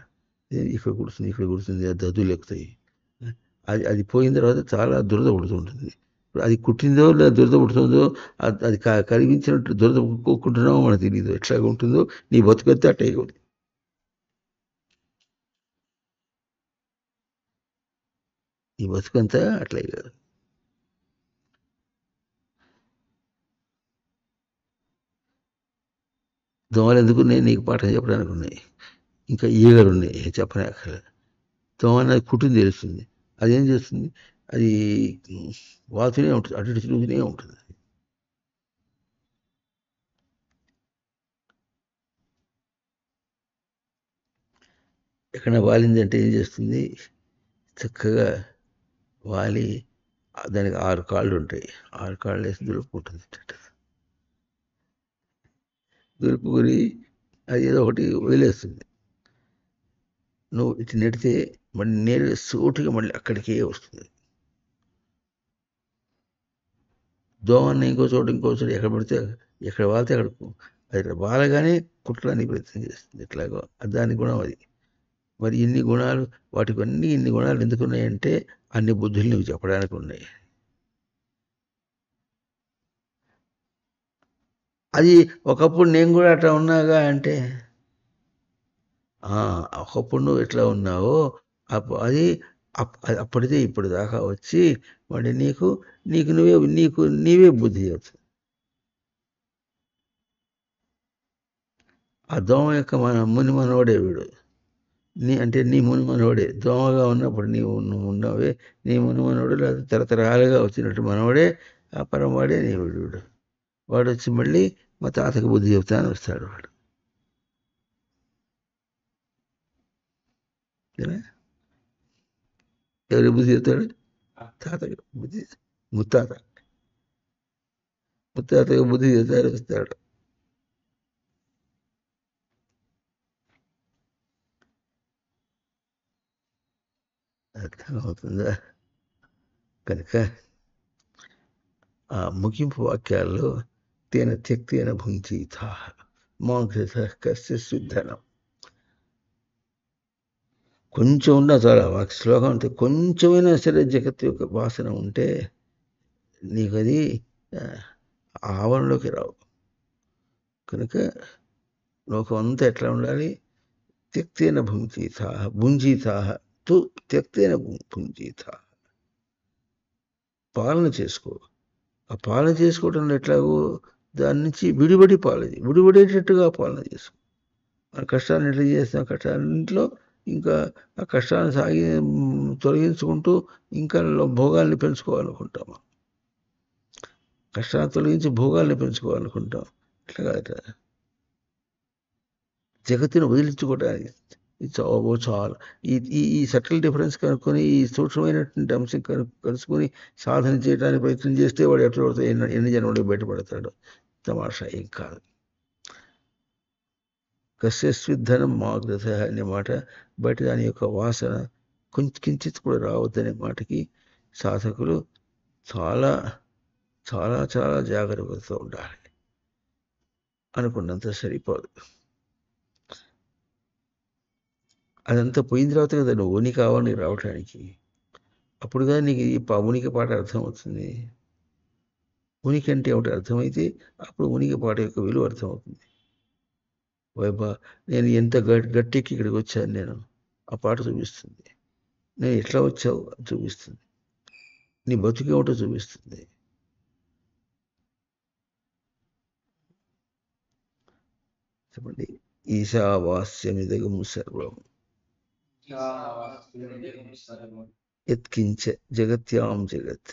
ఇక్కడ కుడుతుంది, ఇక్కడ కుడుతుంది, అది దద్దులు ఎక్కుతాయి. అది పోయిన తర్వాత చాలా దురద పుడుతుంటుంది. అది కుట్టిందో లేదా దురద పుడుతుందో అది కరిగించినట్టు దురద కొట్టుకుంటున్నామో మనకు తెలియదు. ఎట్లాగా ఉంటుందో నీ బతుకైతే అట్టే ఉంది. నీ బతుకంతా అట్లే కాదు. దోమలు ఎందుకున్నాయి? నీకు పాఠం చెప్పడానికి ఉన్నాయి. ఇంకా ఈగలు ఉన్నాయి, చెప్పనే అక్కర్లేదు. దోమ అనేది కుట్టింది తెలుస్తుంది. అదేం చేస్తుంది? అది వాతునే ఉంటుంది, అటు ఇటు తిరుగుతూనే ఉంటుంది. ఎక్కడ వాలిందంటే ఏం చేస్తుంది? చక్కగా వాలి దానికి 6 కాళ్ళు ఉంటాయి. 6 కాళ్ళు వేసి దులుపుకుంటుంది. దులుపుకొని అది ఏదో ఒకటి వదిలేస్తుంది. నువ్వు ఇటు నెడితే మళ్ళీ నేరు సూటిగా మళ్ళీ అక్కడికే వస్తుంది. దోమని ఇంకో చోట ఎక్కడ పడితే ఎక్కడ వాలితే అక్కడ అది వాలగానే కుట్టడానికి ప్రయత్నం చేస్తుంది. ఎట్లాగో దాని గుణం అది. మరి ఇన్ని గుణాలు, వాటికి అన్నీ ఇన్ని గుణాలు ఎందుకు ఉన్నాయంటే అన్ని బుద్ధులు నువ్వు చెప్పడానికి ఉన్నాయి. అది ఒకప్పుడు నేను కూడా అట్లా ఉన్నాగా అంటే ఒకప్పుడు నువ్వు ఎట్లా ఉన్నావో అది అప్పటిదే ఇప్పుడు దాకా వచ్చి మళ్ళీ నీకు నీవే బుద్ధి చెప్తుంది. ఆ దోమ యొక్క ముని మనవడే వీడు. నీ ముని మనవడే. దోమగా ఉన్నప్పుడు నువ్వు ఉన్నావే, నీ ముని మనవడు లేదా తరతరాలుగా వచ్చినట్టు మనవడే, ఆ పరమవాడే నీ వీడు. వాడు వచ్చి మళ్ళీ మా తాతకు బుద్ధి చెప్తాను వస్తాడు వాడు. ఎవరి బుద్ధి చెప్తాడు? తాతకి బుద్ధి, ముత్తాతకు బుద్ధి చెప్తాడు వస్తాడు. అర్థమవుతుందా? కనుక ఆ ముగింపు వాక్యాల్లో తేన త్యక్తేన భుంచీత మోక్ష కస్య శుద్ధనం కొంచెం ఉన్నా చాలా వాక్య శ్లోకం అంటే కొంచెమైనా సరే జగత్తు యొక్క వాసన ఉంటే నీకు అది ఆవరణలోకి రావు. కనుక లోకం అంతా ఎట్లా ఉండాలి? త్యక్తేన భుంజీతా తు త్యక్తేన భుంజీత. పాలన చేసుకో. ఆ పాలన చేసుకోవటంలో ఎట్లాగో దాని నుంచి విడిపడేటట్టుగా పాలన చేసుకో. మన కష్టాన్ని ఎట్లా చేస్తాం? కష్టాన్నింటిలో ఇంకా ఆ కష్టాన్ని తొలగించుకుంటూ ఇంకా భోగాల్ని పెంచుకోవాలనుకుంటాము. కష్టాన్ని తొలగించి భోగాల్ని పెంచుకోవాలనుకుంటాం. అట్లా కాదు. జగత్తును వదిలించుకోవడానికి చాలా ఈ సటిల్ డిఫరెన్స్ కనుక్కొని, ఈ సూక్ష్మమైనటువంటి అంశం కలుసుకొని సాధన చేయడానికి ప్రయత్నం చేస్తే వాడు ఎట్లా పడతాడు, ఎన్ని జన్మలకు బయటపడతాడు. తమాషా ఏం కాదు. కస్యస్విద్ధనం మాగ్రత అనే మాట బయట దాని యొక్క వాసన కించిత్ కూడా రావద్దనే మాటకి సాధకులు చాలా చాలా చాలా జాగ్రత్తతో ఉండాలి. అనుకున్నంత సరిపోదు. అదంతా పోయిన తర్వాత కదా నువ్వు ఉనికి కావాలి రావటానికి. అప్పుడు కదా నీకు ఈ ఉనికి పాట అర్థమవుతుంది. ఉనికి అంటే ఏమిటి అర్థమైతే అప్పుడు ఉనికి పాట యొక్క విలువ అర్థమవుతుంది. వైబా నేను ఎంత గట్టెక్కి ఇక్కడికి వచ్చాను నేను, ఆ పాట చూపిస్తుంది. నేను ఎట్లా వచ్చావు చూపిస్తుంది. నీ బతుకేమిటో చూపిస్తుంది. చెప్పండి. ఈశావాస్యమిదగం సర్వం యత్కించ జగత్యాం జగత్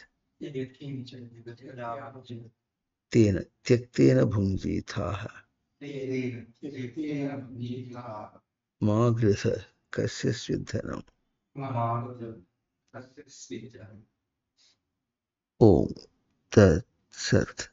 తేన త్యక్తేన భుంజీతాః మా గృహ కస్య స్విద్ధనం. ఓం తత్ సత్.